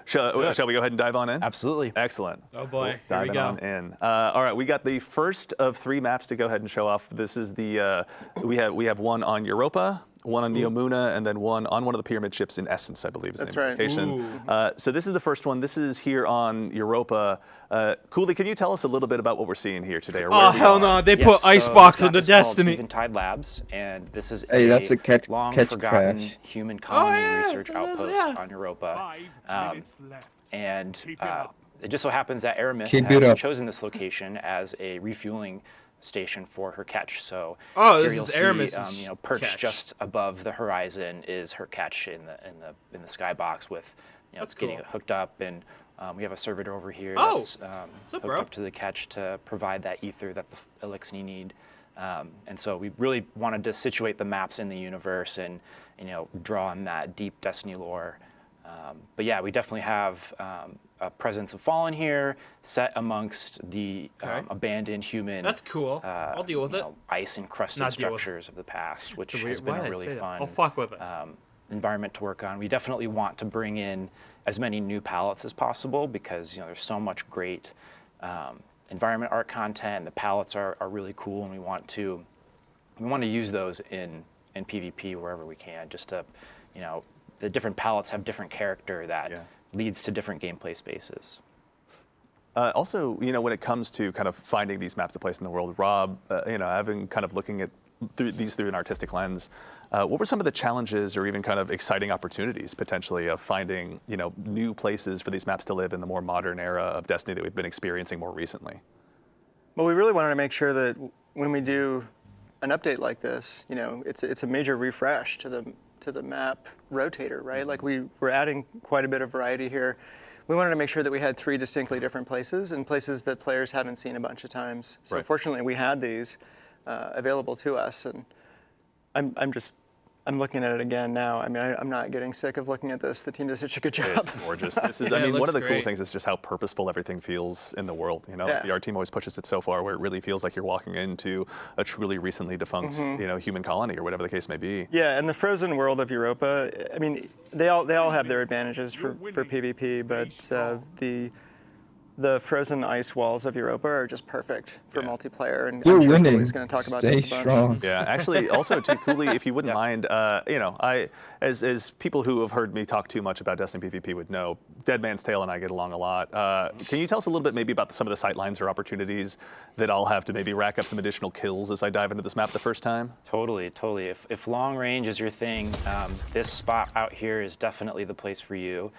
Shall we go ahead and dive on in? Absolutely. Excellent. Oh boy, here we Diving go. on in. All right, we got the first of 3 maps to go ahead and show off. This is the we have one on Europa, one on Neomuna, and then one on one of the pyramid ships in Essence, I believe is the That's name of the right. location. So this is the first one. This is here on Europa. Cooley, can you tell us a little bit about what we're seeing here today? Or where Oh we hell are? no! They Yes, put so Icebox this map into is called Destiny. Eventide Labs, and this is Hey, that's a catch long-forgotten crash. human colony yeah, research it is, outpost yeah. on Europa. 5 minutes left. And Keep it up. it just so happens that Aramis Keep it has up. chosen this location as a refueling station for her catch. So Oh, here this you'll is see, Aramis's perched catch. just above the horizon is her catch in the skybox with That's getting cool. it hooked up, and we have a servitor over here Oh, that's up, hooked bro? up to the catch to provide that ether that the Elixir need. And so we really wanted to situate the maps in the universe and draw on that deep Destiny lore. But yeah, we definitely have a presence of Fallen here, set amongst the Okay. abandoned human. That's cool. I'll deal with it. Ice encrusted Not deal with it. structures of the past, which It's a has weird- been why a did I really say that? fun I'll fuck with it. environment to work on. We definitely want to bring in as many new palettes as possible because there's so much great environment art content. The palettes are really cool, and we want to use those in PvP wherever we can. Just to, the different palettes have different character that leads to different gameplay spaces. Also, when it comes to kind of finding these maps of place in the world, Rob, having kind of looking at through an artistic lens, what were some of the challenges or even kind of exciting opportunities potentially of finding, new places for these maps to live in the more modern era of Destiny that we've been experiencing more recently? Well, we really wanted to make sure that when we do an update like this, it's a major refresh to the map rotator, right? Like we're adding quite a bit of variety here. We wanted to make sure that we had 3 distinctly different places and places that players haven't seen a bunch of times. So Right. fortunately, we had these. available to us. And I'm looking at it again now. I mean, I'm not getting sick of looking at this. The team does such a good job. It's gorgeous. This is, Yeah, I it mean, one looks of the cool great. things is just how purposeful everything feels in the world. You know, Yeah. our team always pushes it so far where it really feels like you're walking into a truly recently defunct, you know, human colony or whatever the case may be. Yeah, and the frozen world of Europa, I mean, they all have their advantages for PvP, but the frozen ice walls of Europa are just perfect for Yeah. multiplayer. And You're I'm sure winning. Cooley's going to talk about Stay this a bunch. strong. Yeah, actually, also too, Cooley, if you wouldn't mind, you know, as people who have heard me talk too much about Destiny PvP would know, Dead Man's Tale and I get along a lot. Can you tell us a little bit maybe about some of the sight lines or opportunities that I'll have to maybe rack up some additional kills as I dive into this map the first time? Totally, totally. If long range is your thing, this spot out here is definitely the place for you.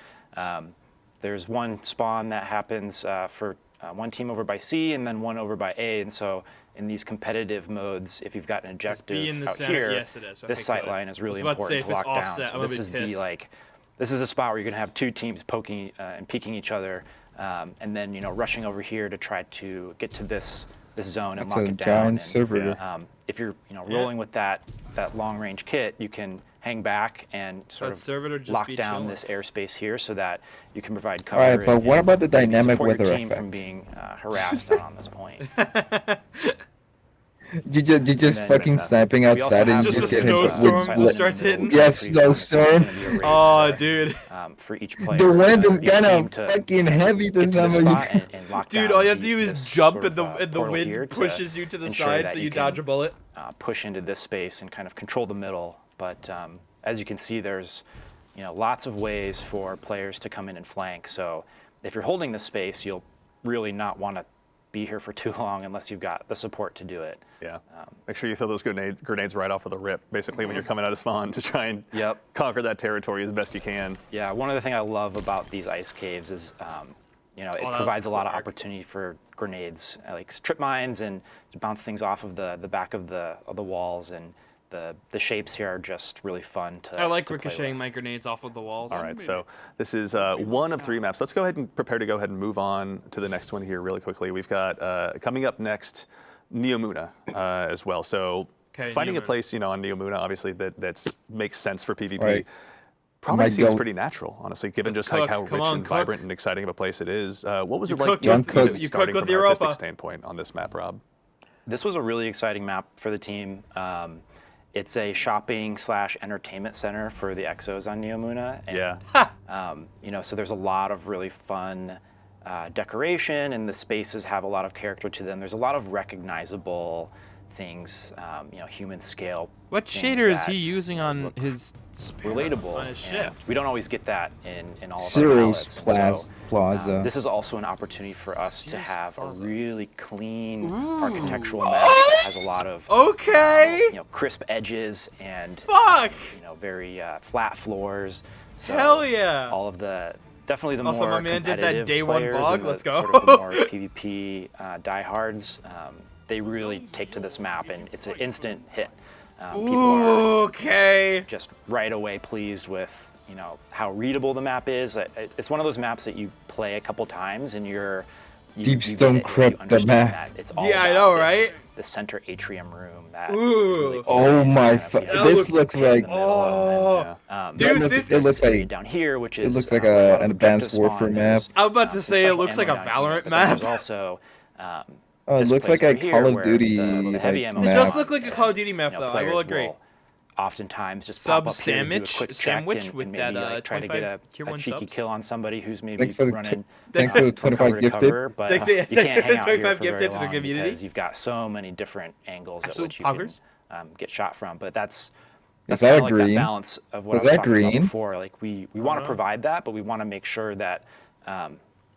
There's one spawn that happens for one team over by C and then one over by A, and so in these competitive modes, if you've got an objective B in the out center? here, Yes, it is. Okay, this sight good. line is really I was about to say, important to if lock it's down. offset, So I'm gonna this be is the pissed. like, this is a spot where you're gonna have two teams poking and peeking each other, and then rushing over here to try to get to this zone and That's lock a it down. giant And, server. if you're rolling with that long range kit, you can hang back and sort That server would of just lock be down chilling. this airspace here so that you can provide cover. Alright, but what about the maybe dynamic support your weather team effect? from being harassed out on this point. You just then, fucking sniping we also outside and have you Just just a get hit with snowstorm wood. starts hitting. Yes, snowstorm. Oh, dude. For each player. The wind is each kind team of to fucking heavy get this to this time of spot year. and lock Dude, down all you have to do this is jump sort and the of, portal here wind to pushes you to the ensure side that so you can, dodge a bullet. push into this space and kind of control the middle. But as you can see, there's lots of ways for players to come in and flank. So if you're holding this space, you'll really not want to be here for too long unless you've got the support to do it. Yeah. Make sure you throw those grenades right off of the rip, basically, when you're coming out of spawn to try and Yep. conquer that territory as best you can. Yeah, one of the things I love about these ice caves is, it was provides a lot of cool. opportunity for grenades, like trip mines, and to bounce things off of the back of the walls. And the shapes here are just really fun to. I like to play ricocheting with. my grenades off of the walls. All right, so this is one of 3 maps. Let's go ahead and prepare to go ahead and move on to the next one here really quickly. We've got coming up next, Neomuna as well. So Okay, finding a Neomuna. place, on Neomuna, obviously that makes sense for PvP. Right. Probably Might seems go- pretty natural, honestly, given Let's just like cook. how Come rich on, and cook. vibrant and exciting of a place it is. What was You it like cook Young with- cooks. you starting cook from with an artistic Europa. standpoint on this map, Rob? This was a really exciting map for the team. It's a shopping/entertainment center for the Exos on Neomuna. And, Yeah. so there's a lot of really fun decoration, and the spaces have a lot of character to them. There's a lot of recognizable things, human scale. What things shader is that he using on look his spare- relatable? on his ship? And we don't always get that in all of our Cyril's palettes. And Plaza. this is also an opportunity for us to Sears have Plaza. a really clean architectural map that has a lot of Okay. crisp edges and Fuck. very flat floors. So Hell yeah. all of the definitely the Also, more my man did that competitive day one players vlog. and the Let's go. sort of the more PvP diehards, they really take to this map, and it's an instant hit. People are Okay. just right away pleased with how readable the map is. It's one of those maps that you play a couple times and you Deep get Stone it and you Crypt, the understand map. that it's all Yeah, I about know, this- right? The center atrium room. That Ooh. is really cool. Oh my! Kind of, That This looks looks in the like middle, Oh. and then, Dude, looks- this- it looks area like down here, which is looks like a lot of an objective Advanced Warfare spawn. map. There's, I was about to some say it special looks like a ammo down here, Valorant but then there's map. also Oh, it this looks place like a over here Call of where Duty the heavy ammo map. It is does on, look like a and, Call of Duty map, though. I players will agree. Oftentimes just Sub pop up here to do a sandwich- quick check sandwich and with maybe that, like try to get 25 tier a one cheeky subs. kill on somebody who's maybe Thanks for the running thanks for the from 25 cover to gifted. cover, but Thanks, you can't hang out here 25 for very gifted to the long community. because you've got so many different angles at Absolute which you can poggers. get shot from. But that's Is kind that of like that green? balance of what Was I was that talking about green? before. Like we want to provide that, but we want to make sure that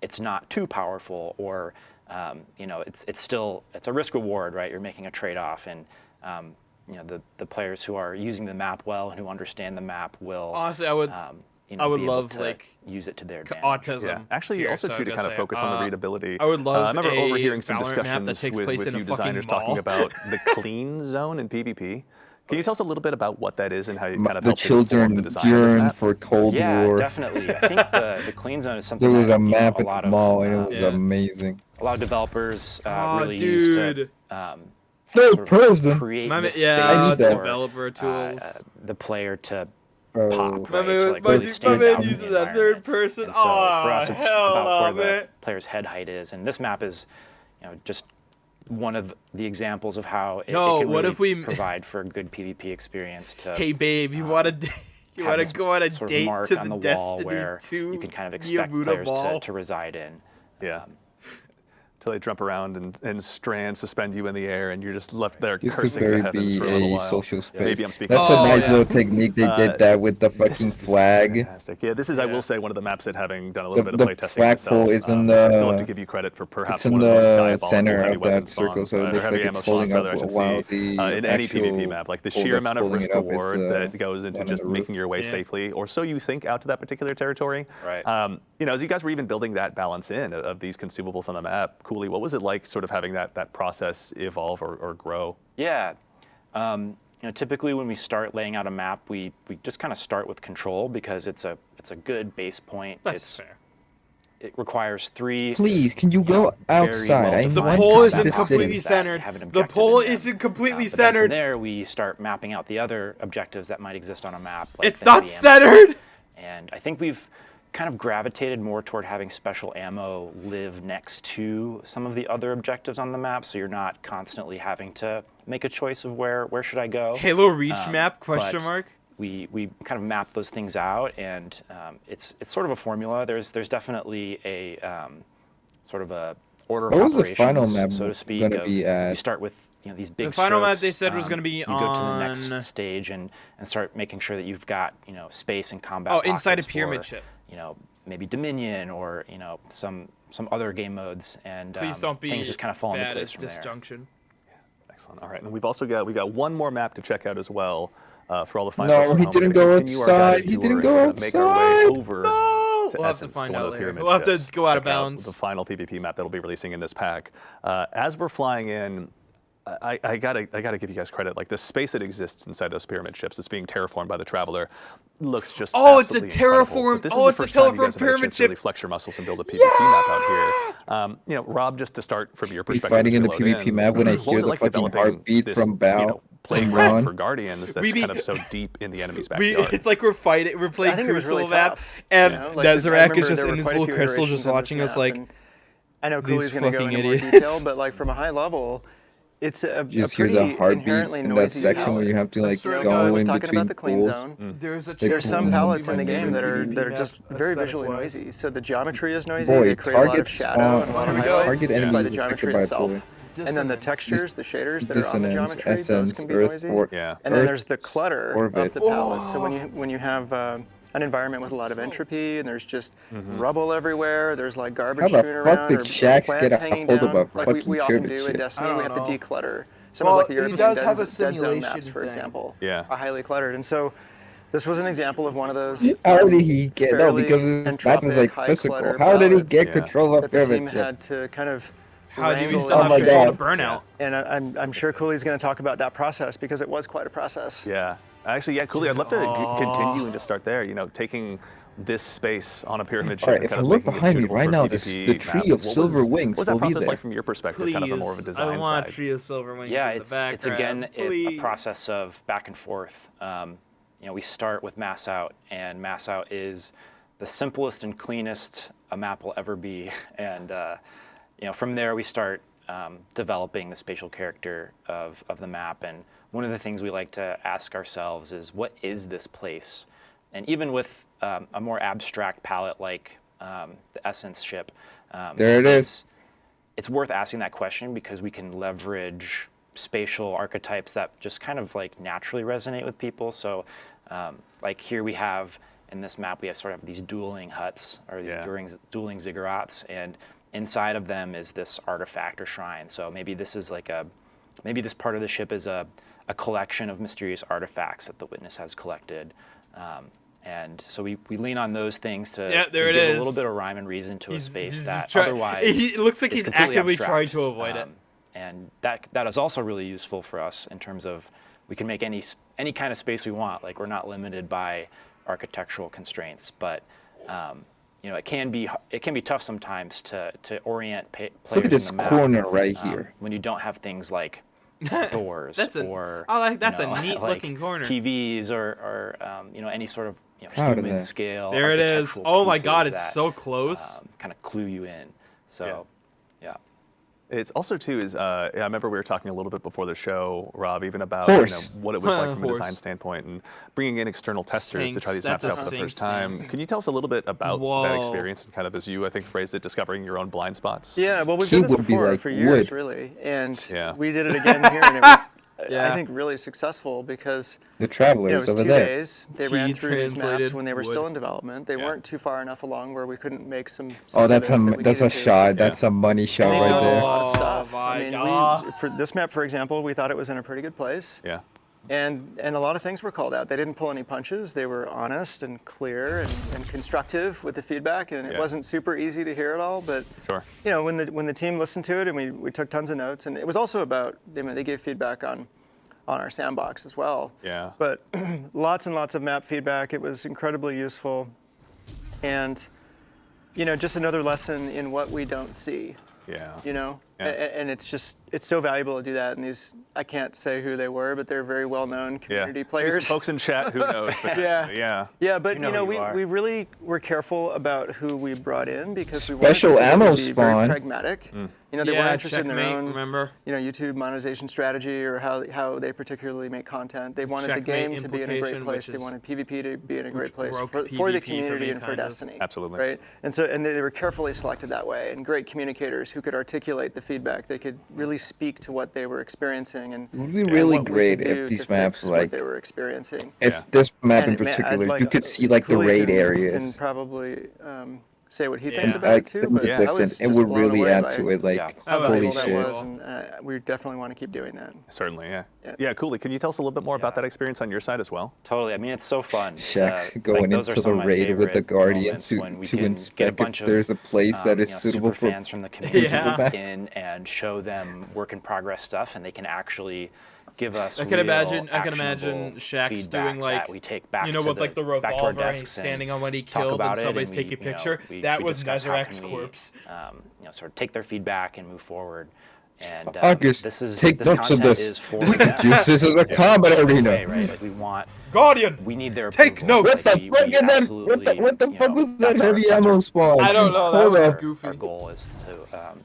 it's not too powerful, or it's a risk reward, right? You're making a trade-off, and the players who are using the map well and who understand the map will Honestly, I would I would be able love, to like, use it to their advantage. autism. Yeah, actually, here, also so too to I'm kind gonna of say, focus on the readability. I would love I remember a overhearing some Valorant map that discussions takes with place in you a fucking designers talking mall. about the clean zone in PvP. Can you tell us a little bit about what that is and how you kind of The helped inform the children design of this yearn map? for Cold Yeah, War. definitely. I think the clean zone is something There was that, a map a at lot the of mall, and it was Yeah. amazing. a lot of developers Oh, really used to dude. Third sort of person. create My man, this yeah, space I need that. for developer tools. the player to Bro. pop, My right? man, To like my really dude- my stand man out in using the that third environment. person. And so for us, Aw, it's hell about no, where the man. player's head height is, and this map is, just one of the examples of how it Yo, can what really if we- provide for a good PvP experience. To Hey, babe, you want to you have want this to go on a sort of date mark to on the the wall Destiny where 2 you can kind of expect Miyabuta players ball? to reside in. Yeah. Till they jump around and strands suspend you in the air, and you're just left there This could cursing the very heavens be for a little a while. social space. Maybe I'm speaking. That's Oh, a nice yeah. little technique they did that with the This fucking is flag. Fantastic. Yeah, this is, I Yeah. will say, one of the maps that, having done a little The- bit of the playtesting flagpole myself, is in I still have to the- give you credit for perhaps It's in one of the most the diabolical center heavy of weapon that circle, spawns, so it or looks heavy like ammo it's holding spawns, up rather, I should while see, the in any PvP actual map. Like the pole sheer that's amount of pulling risk it up is, reward that goes into one on just the roof. making your way Yeah. safely, or so you think, out to that particular territory. Right. As you guys were even building that balance in of these consumables on the map, Cooley, what was it like sort of having that process evolve or grow? Yeah. Typically when we start laying out a map, we just kind of start with control because it's a good base point. That's fair. It requires 3. Please, can you go very outside? I well-defined The want pole to see isn't the completely city. that centered. have an The objective pole in them. isn't completely But then from centered. there, we start mapping out the other objectives that might exist on a map. Like It's the not heavy ammo. centered. And I think we've kind of gravitated more toward having special ammo live next to some of the other objectives on the map, so you're not constantly having to make a choice of where should I go. Halo Reach map? But Question mark. We kind of map those things out, and it's sort of a formula. There's definitely a sort of a order What of was the operations, final map so to speak. gonna of be you at? start with these big The final map strokes, they said was gonna be you go to the next on- stage and start making sure that you've got space and combat. Oh, inside a pockets pyramid for, ship. Maybe Dominion or some other game modes, and Please don't be things just kind of fall into bad place at from there. disjunction. Excellent. All right, and we've got one more map to check out as well for all the fine folks No, at he home. didn't We're gonna go continue our guided outside. He tour didn't and go we're gonna make our way outside. over No! to We'll have to Essence, find one of out the later. pyramid We'll have to ships, go out of check bounds. the final PvP map that'll be releasing in this pack. As we're flying in, I gotta give you guys credit. Like the space that exists inside those pyramid ships that's being terraformed by the Traveler looks just Oh, it's a absolutely incredible. terraformed- But this oh, is the it's a first time you terraformed guys have had a pyramid chance to really ship. flex your muscles and build a PvP map out here. Rob, just to start from your Be perspective, fighting as in we the load PvP in, map when I what hear was it the like fucking developing heartbeat this, from Bao. playground for Guardians that's We- kind of so deep in the enemy's backyard. It's like we're fighting. We're playing I think it was Crucible really map, tough, and you know? Like, I Nezarek remember is just there in were his quite a little few crystal, iterations just of this watching us map, like. and I know these Cooley's going to go fucking into more idiots. detail, but like from a high level, it's a Just pretty here's a heartbeat inherently in that noisy section palette. where you have to like swear to go God, I I was in talking between about the clean pools. zone. There's a There's There's some Cool. palettes in the My game that are favorite just PvP very map visually aesthetic-wise. noisy. So the geometry is noisy. Boy, They create a lot of target shadow and a lot spawn, of Here we go. highlights target just by the enemies geometry affected by itself. boy. And then the Dissonance. textures, the shaders that are on the Dissonance, geometry, those essence, can be earth, noisy. or, Yeah. And then earth there's the clutter orbit. of the palette. So when you have an environment with a lot of entropy and there's just rubble everywhere, there's like garbage How the strewn fuck around did or Shaxx plants get a hanging hold of down, a like fucking we often pyramid do in ship? Destiny, I we don't have to know. declutter some Well, of like the he European does dead, have a dead zone simulation maps, for thing. example, Yeah. are highly cluttered. And so this was an example of one of those How did he get? No, fairly because his map is entropic, like high physical. clutter How did he palettes get Yeah. control of that the team pyramid had ship? to kind of How do we wrangle still and have my control God. of burnout? And I'm sure Cooley's going to talk about that process because it was quite a process. Yeah. Actually, yeah, Cooley, I'd love to continue and just start there. Taking this space on a pyramid ship Alright, and if kind I of look making it behind me suitable right for now, a the PvP tree map. of silver wings What was that will be process there. like from your perspective, kind of from more of a design I want side? Tree of Silver Wings Yeah, in the it's background. again a Please. process of back and forth. We start with mass out, and mass out is the simplest and cleanest a map will ever be. And from there we start developing the spatial character of the map. And one of the things we like to ask ourselves is, what is this place? And even with a more abstract palette like the Essence ship, There it is. it's worth asking that question because we can leverage spatial archetypes that just kind of like naturally resonate with people. So like here we have, in this map, we have sort of these dueling huts or these Yeah. dueling ziggurats, and inside of them is this artifact or shrine. So maybe this is like maybe this part of the ship is a collection of mysterious artifacts that the witness has collected. And so we lean on those things to, Yeah, there to it give is. a little bit of rhyme and reason to a space that try- otherwise it looks like is he's completely actively abstract. trying to avoid it. And that is also really useful for us in terms of we can make any kind of space we want. Like we're not limited by architectural constraints, but it can be tough sometimes to orient players Look at this in the map, corner right here. when you don't have things like doors That's or that's you know, a neat like looking corner. TVs or you know, any sort of Proud of human that. scale. There it is. architectural Oh my pieces God, it's that, so close. kind of clue you in. So, yeah. It's also too is I remember we were talking a little bit before the show, Rob, even about Horse. what it was like from a Horse. design standpoint and bringing in external testers to try these Sphinx, maps out that's for the a first Sphinx time. name. Can you tell us a little bit about that Whoa. experience and kind of, as you I think phrased it, discovering your own blind spots? Yeah, well, we've He done this would be before like for years, wood. really, and Yeah. we did it again here, and it was, Yeah. I think, really successful because The it travelers was over 2 there. days. They He ran through these maps translated when they were wood. still in development. They Yeah. weren't too far enough along where we couldn't make some. Oh, that's photos that a we that's a needed to. shot. That's a money shot They right found a there. lot of Oh stuff. my I mean, God. for this map, for example, we thought it was in a pretty good place. Yeah. And a lot of things were called out. They didn't pull any punches. They were honest and clear and constructive with the feedback. And it Yeah. wasn't super easy to hear it all, but Sure. you know, when the team listened to it and we took tons of notes, and it was also about they gave feedback on our sandbox as well. Yeah. But lots and lots of map feedback. It was incredibly useful, and you know, just another lesson in what we don't see. Yeah. You know, Yeah. and it's so valuable to do that. And these, I can't say who they were, but they're very well-known Yeah. community Maybe some players. folks in chat, who knows? But Yeah. Yeah. Yeah, but You know you know, who you are. we really were careful about who we brought in because we Special wanted them to ammo be spawn. very pragmatic. You know, they weren't interested in their checkmate, own, remember? you know, YouTube monetization strategy or how they particularly make content. They wanted the Checkmate game to be in a great implication, place. which They is- wanted PvP to be in a great place broke for the PvP for community me, and for kind of. Destiny. Absolutely. Right. And they were carefully selected that way, and great communicators who could articulate the feedback. They could really speak to what they were experiencing and It would be really what we great could do if these to maps fix what like they were experiencing. if Yeah. this map in And, man, I'd particular, you could see like the Cooley raid can areas. probably say what he thinks Yeah. about it too. But Yeah. I was Listen, it just would blown really away add by to it. Like, Yeah. how holy valuable that shit. was, and we definitely want to keep doing that. Certainly. Yeah. Yeah. Yeah. Cooley, can you tell us a little bit more about that experience on your side as well? Totally. I mean, it's so fun. Shax to- going like, those are into some the of my raid with the favorite Guardians moments when we to can get a inspect bunch if there's a place that is you know, suitable super for fans from the community Yeah. in and show them work in progress stuff, and they can actually give us. I can real, imagine actionable Shax feedback doing like that we take back you know, to with like the back to our revolver and he's desks and standing on what he talk killed about and it, somebody's we, taking a you know, picture. we That was discuss how Nezarac's can we, corpse. you know, sort of take their feedback and move forward. And August, this is take this notes of content this. is for them. Juice, this is a combat Way, arena. right? Like we need their Take approval. notes. What Like, the fuck is that? What the you fuck know, was that that's our- heavy that's our- ammo spawn? I don't know. That Hold was up. goofy. Our goal is to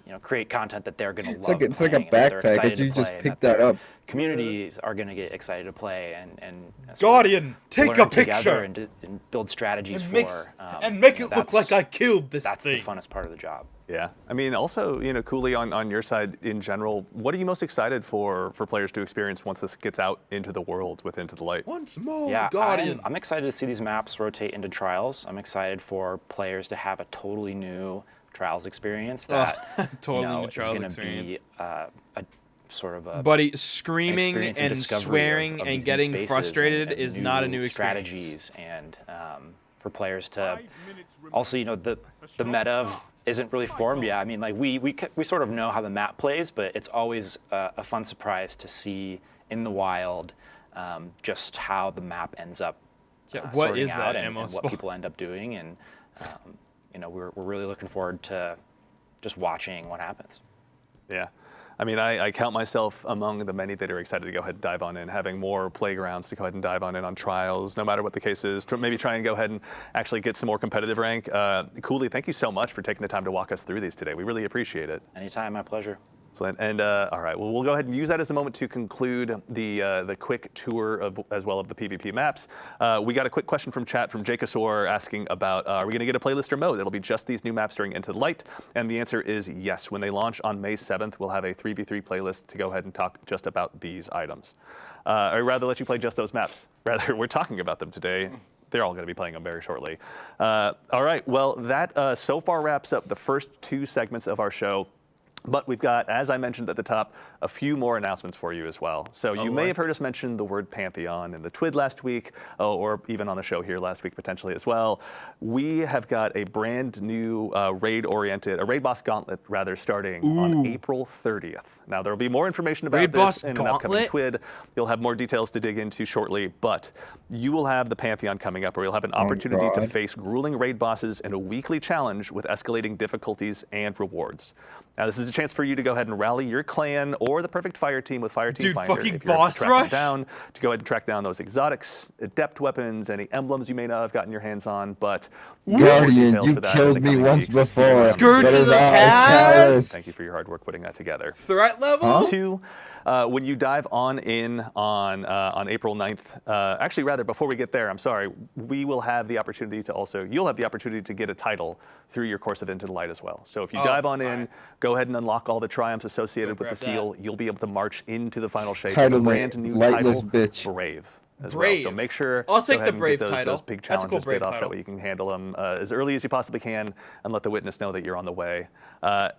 you know, create content that they're going to love. It's like a playing and that they're backpack. excited Did you to just play, and pick that that up? Communities are going to get excited to play and sort of Guardian, take learn a together picture and build strategies and for. make you it know, look like I killed this That's thing. the funnest part of the job. Yeah. I mean, also, you know, Cooley, on your side in general, what are you most excited for players to experience once this gets out into the world with Into the Light? Once more, Yeah, Guardian. I'm excited to see these maps rotate into trials. I'm excited for players to have a totally new trials experience that Totally you know, new is trials going to experience. be a sort of a Buddy, screaming experience and discovery swearing of and these new getting spaces frustrated and is not a new experience. strategies and for players to also, you know, the meta isn't really formed yet. I mean, like we sort of know how the map plays, but it's always a fun surprise to see in the wild just how the map ends up Yeah, what sorting is out that and ammo what spawn? people end up doing, and you know, we're really looking forward to just watching what happens. Yeah. I mean, I count myself among the many that are excited to go ahead and dive on in, having more playgrounds to go ahead and dive on trials, no matter what the case is, to maybe try and go ahead and actually get some more competitive rank. Cooley, thank you so much for taking the time to walk us through these today. We really appreciate it. Anytime, my pleasure. Excellent. And all right, well, we'll go ahead and use that as a moment to conclude the quick tour of as well of the PvP maps. We got a quick question from chat from Jake Asor asking about, are we going to get a playlist or mode? It'll be just these new maps during Into the Light. And the answer is yes. When they launch on May 7th, we'll have a 3v3 playlist to go ahead and talk just about these items. Or rather, let you play just those maps. Rather, we're talking about them today. They're all going to be playing them very shortly. All right, well, that so far wraps up the first two segments of our show. But we've got, as I mentioned at the top, a few more announcements for you as well. So you may have heard us mention the word Pantheon in the TWID last week, or even on the show here last week potentially as well. We have got a brand new raid boss gauntlet rather, starting on April 30th. Now there will be more information about Raid this boss in an upcoming gauntlet? TWID. You'll have more details to dig into shortly, but you will have the Pantheon coming up where you'll have an opportunity to God. face grueling raid bosses in a weekly challenge with escalating difficulties and rewards. Now, this is a chance for you to go ahead and rally your clan or the perfect fire team with Fire Team Dude, Finder. fucking if you're able to boss track them rush? down, to go ahead and track down those exotics, adept weapons, any emblems you may not have gotten your hands on, but Guardian, details you for that in the killed me coming once weeks. before. Scourge What of is the I, Past? Callus? Thank you for your hard work putting that together. Threat level? 2, when you dive on in on April 9th, actually rather before we get there, I'm sorry, we will have the opportunity to also, you'll have the opportunity to get a title through your course of Into the Light as well. So if you dive on in, go ahead and unlock all the triumphs associated with the grab seal, you'll be able to march into the final shape Title with a me, brand new lightless title, bitch. Brave. As Brave. well. So make sure I'll go take ahead the and Brave get those, title. those big That's a cool challenges Brave bit off. title. That way you can handle them as early as you possibly can and let the witness know that you're on the way.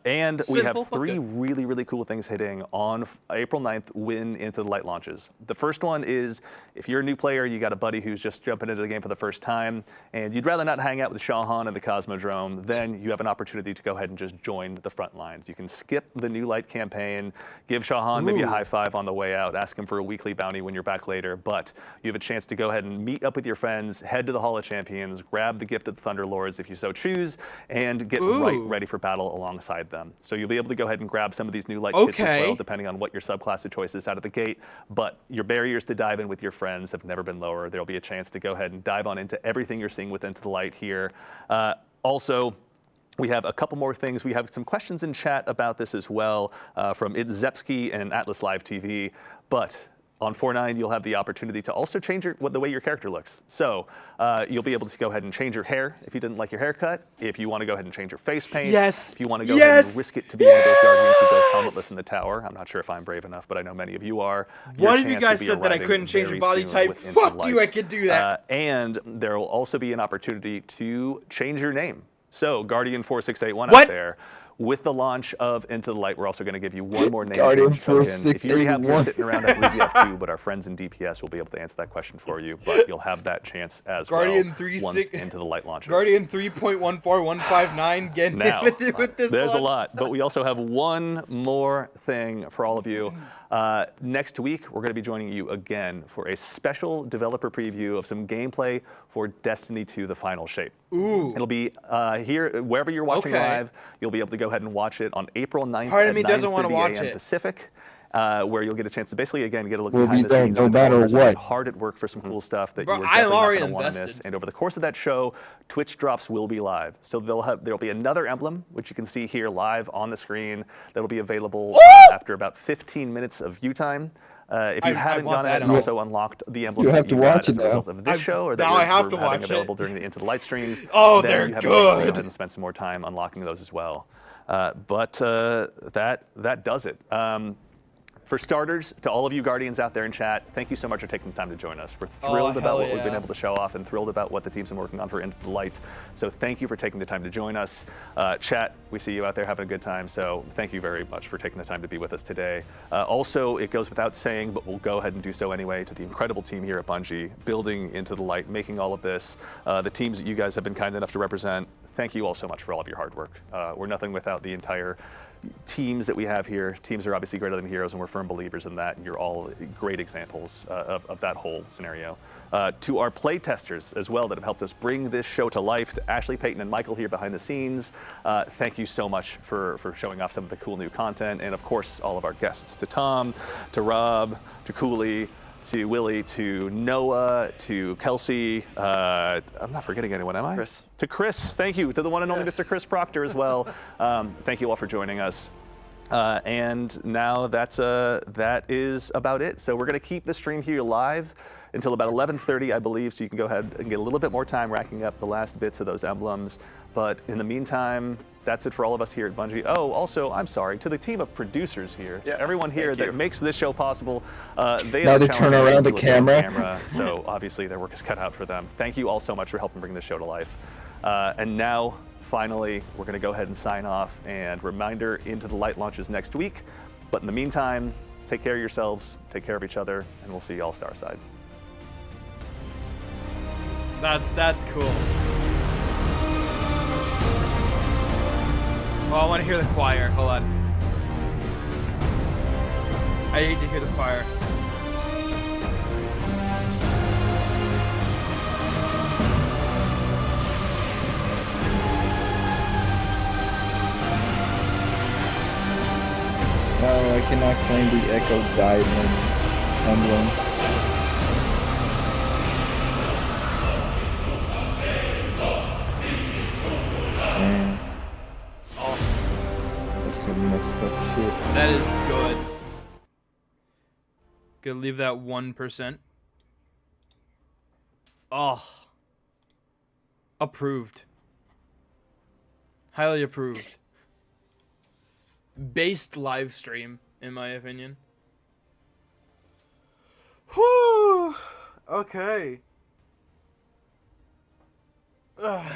And we Simple, have but 3 good. really, really cool things hitting on April 9th when Into the Light launches. The first one is if you're a new player, you got a buddy who's just jumping into the game for the first time, and you'd rather not hang out with Shahan and the Cosmodrome, then you have an opportunity to go ahead and just join the front lines. You can skip the New Light campaign, give Shahan maybe a high five on the way out, ask him for a weekly bounty when you're back later, but you have a chance to go ahead and meet up with your friends, head to the Hall of Champions, grab the gift of the Thunderlords if you so choose, and get right ready for battle alongside them. So you'll be able to go ahead and grab some of these new light kits as well, depending on what your subclass of choice is out of the gate. But your barriers to dive in with your friends have never been lower. There'll be a chance to go ahead and dive on into everything you're seeing with Into the Light here. Also, we have a couple more things. We have some questions in chat about this as well from It's Zepsky and Atlas Live TV. But on 4.9, you'll have the opportunity to also change the way your character looks. So you'll be able to go ahead and change your hair if you didn't like your haircut. If you want to go ahead and change your face paint. Yes. If you want to go ahead and risk it to be one of those guardians who goes helmetless in the tower. I'm not sure if I'm brave enough, but I know many of you are. What if you guys said that I couldn't change your body type? Fuck you, I could do that. And there will also be an opportunity to change your name. So Guardian4681 out there. With the launch of Into the Light, we're also going to give you one more name change token. If you already have one sitting around, I believe you have 2, but our friends in DPS will be able to answer that question for you. But you'll have that chance as Guardian well once Into the Light launches. Guardian 3.14159 getting now, with this there's one. a lot, but we also have one more thing for all of you. Next week, we're going to be joining you again for a special developer preview of some gameplay for Destiny 2: The Final Shape. Ooh. It'll be here, wherever you're watching live, you'll be able to go ahead and watch it on April 9th Part of at me doesn't want to 9:30 watch a.m. it. Pacific. Where you'll get a chance to basically, again, get a look We'll behind be the there scenes. no of the matter developers have been what. hard at work for some cool stuff that Bro, you are I'm definitely not already going to want to miss. invested. And over the course of that show, Twitch drops will be live. So there'll be another emblem, which you can see here live on the screen, that'll be available after about 15 minutes of view time. If you haven't want gone that ahead and emblem. also unlocked the emblems have that to you got watch as it a result now. of this show or that now I have we're to having watch available it. during the Into the Light streams, Oh, then they're you have a chance to go good. ahead and spend some more time unlocking those as well. But that does it. For starters, to all of you Guardians out there in chat, thank you so much for taking the time to join us. We're thrilled about what we've been able to show off and thrilled about what the team's been working on for Into the Light. So thank you for taking the time to join us. Chat, we see you out there having a good time, so thank you very much for taking the time to be with us today. Also, it goes without saying, but we'll go ahead and do so anyway, to the incredible team here at Bungie, building Into the Light, making all of this, the teams that you guys have been kind enough to represent. Thank you all so much for all of your hard work. We're nothing without the entire teams that we have here. Teams are obviously greater than heroes, and we're firm believers in that, and you're all great examples of that whole scenario. To our play testers as well that have helped us bring this show to life, to Ashley, Peyton, and Michael here behind the scenes, thank you so much for showing off some of the cool new content, and of course all of our guests, to Tom, to Rob, to Cooley, to Willie, to Noah, to Kelsey. I'm not forgetting anyone, am I? Chris. To Chris, thank you. To the one and only Mr. Chris Proctor as well. Thank you all for joining us. And now that is about it. So we're going to keep the stream here live until about 11:30, I believe, so you can go ahead and get a little bit more time racking up the last bits of those emblems. But in the meantime, that's it for all of us here at Bungie. Oh, also, I'm sorry, to the team of producers here, to everyone here that makes this show possible. They Now have they the turn challenge of around the looking at camera. so obviously their work is cut out for them. Thank you all so much for helping bring this show to life. And now, finally, we're going to go ahead and sign off. And reminder, Into the Light launches next week. But in the meantime, take care of yourselves, take care of each other, and we'll see you all Starside. That's cool. Oh, I want to hear the choir. Hold on. I need to hear the choir. No, I cannot claim the Echo Diamond emblem. Man. That's some messed up shit. That is good. Gonna leave that 1%. Oh. Approved. Highly approved. Based live stream, in my opinion. Whew. Okay. Ugh.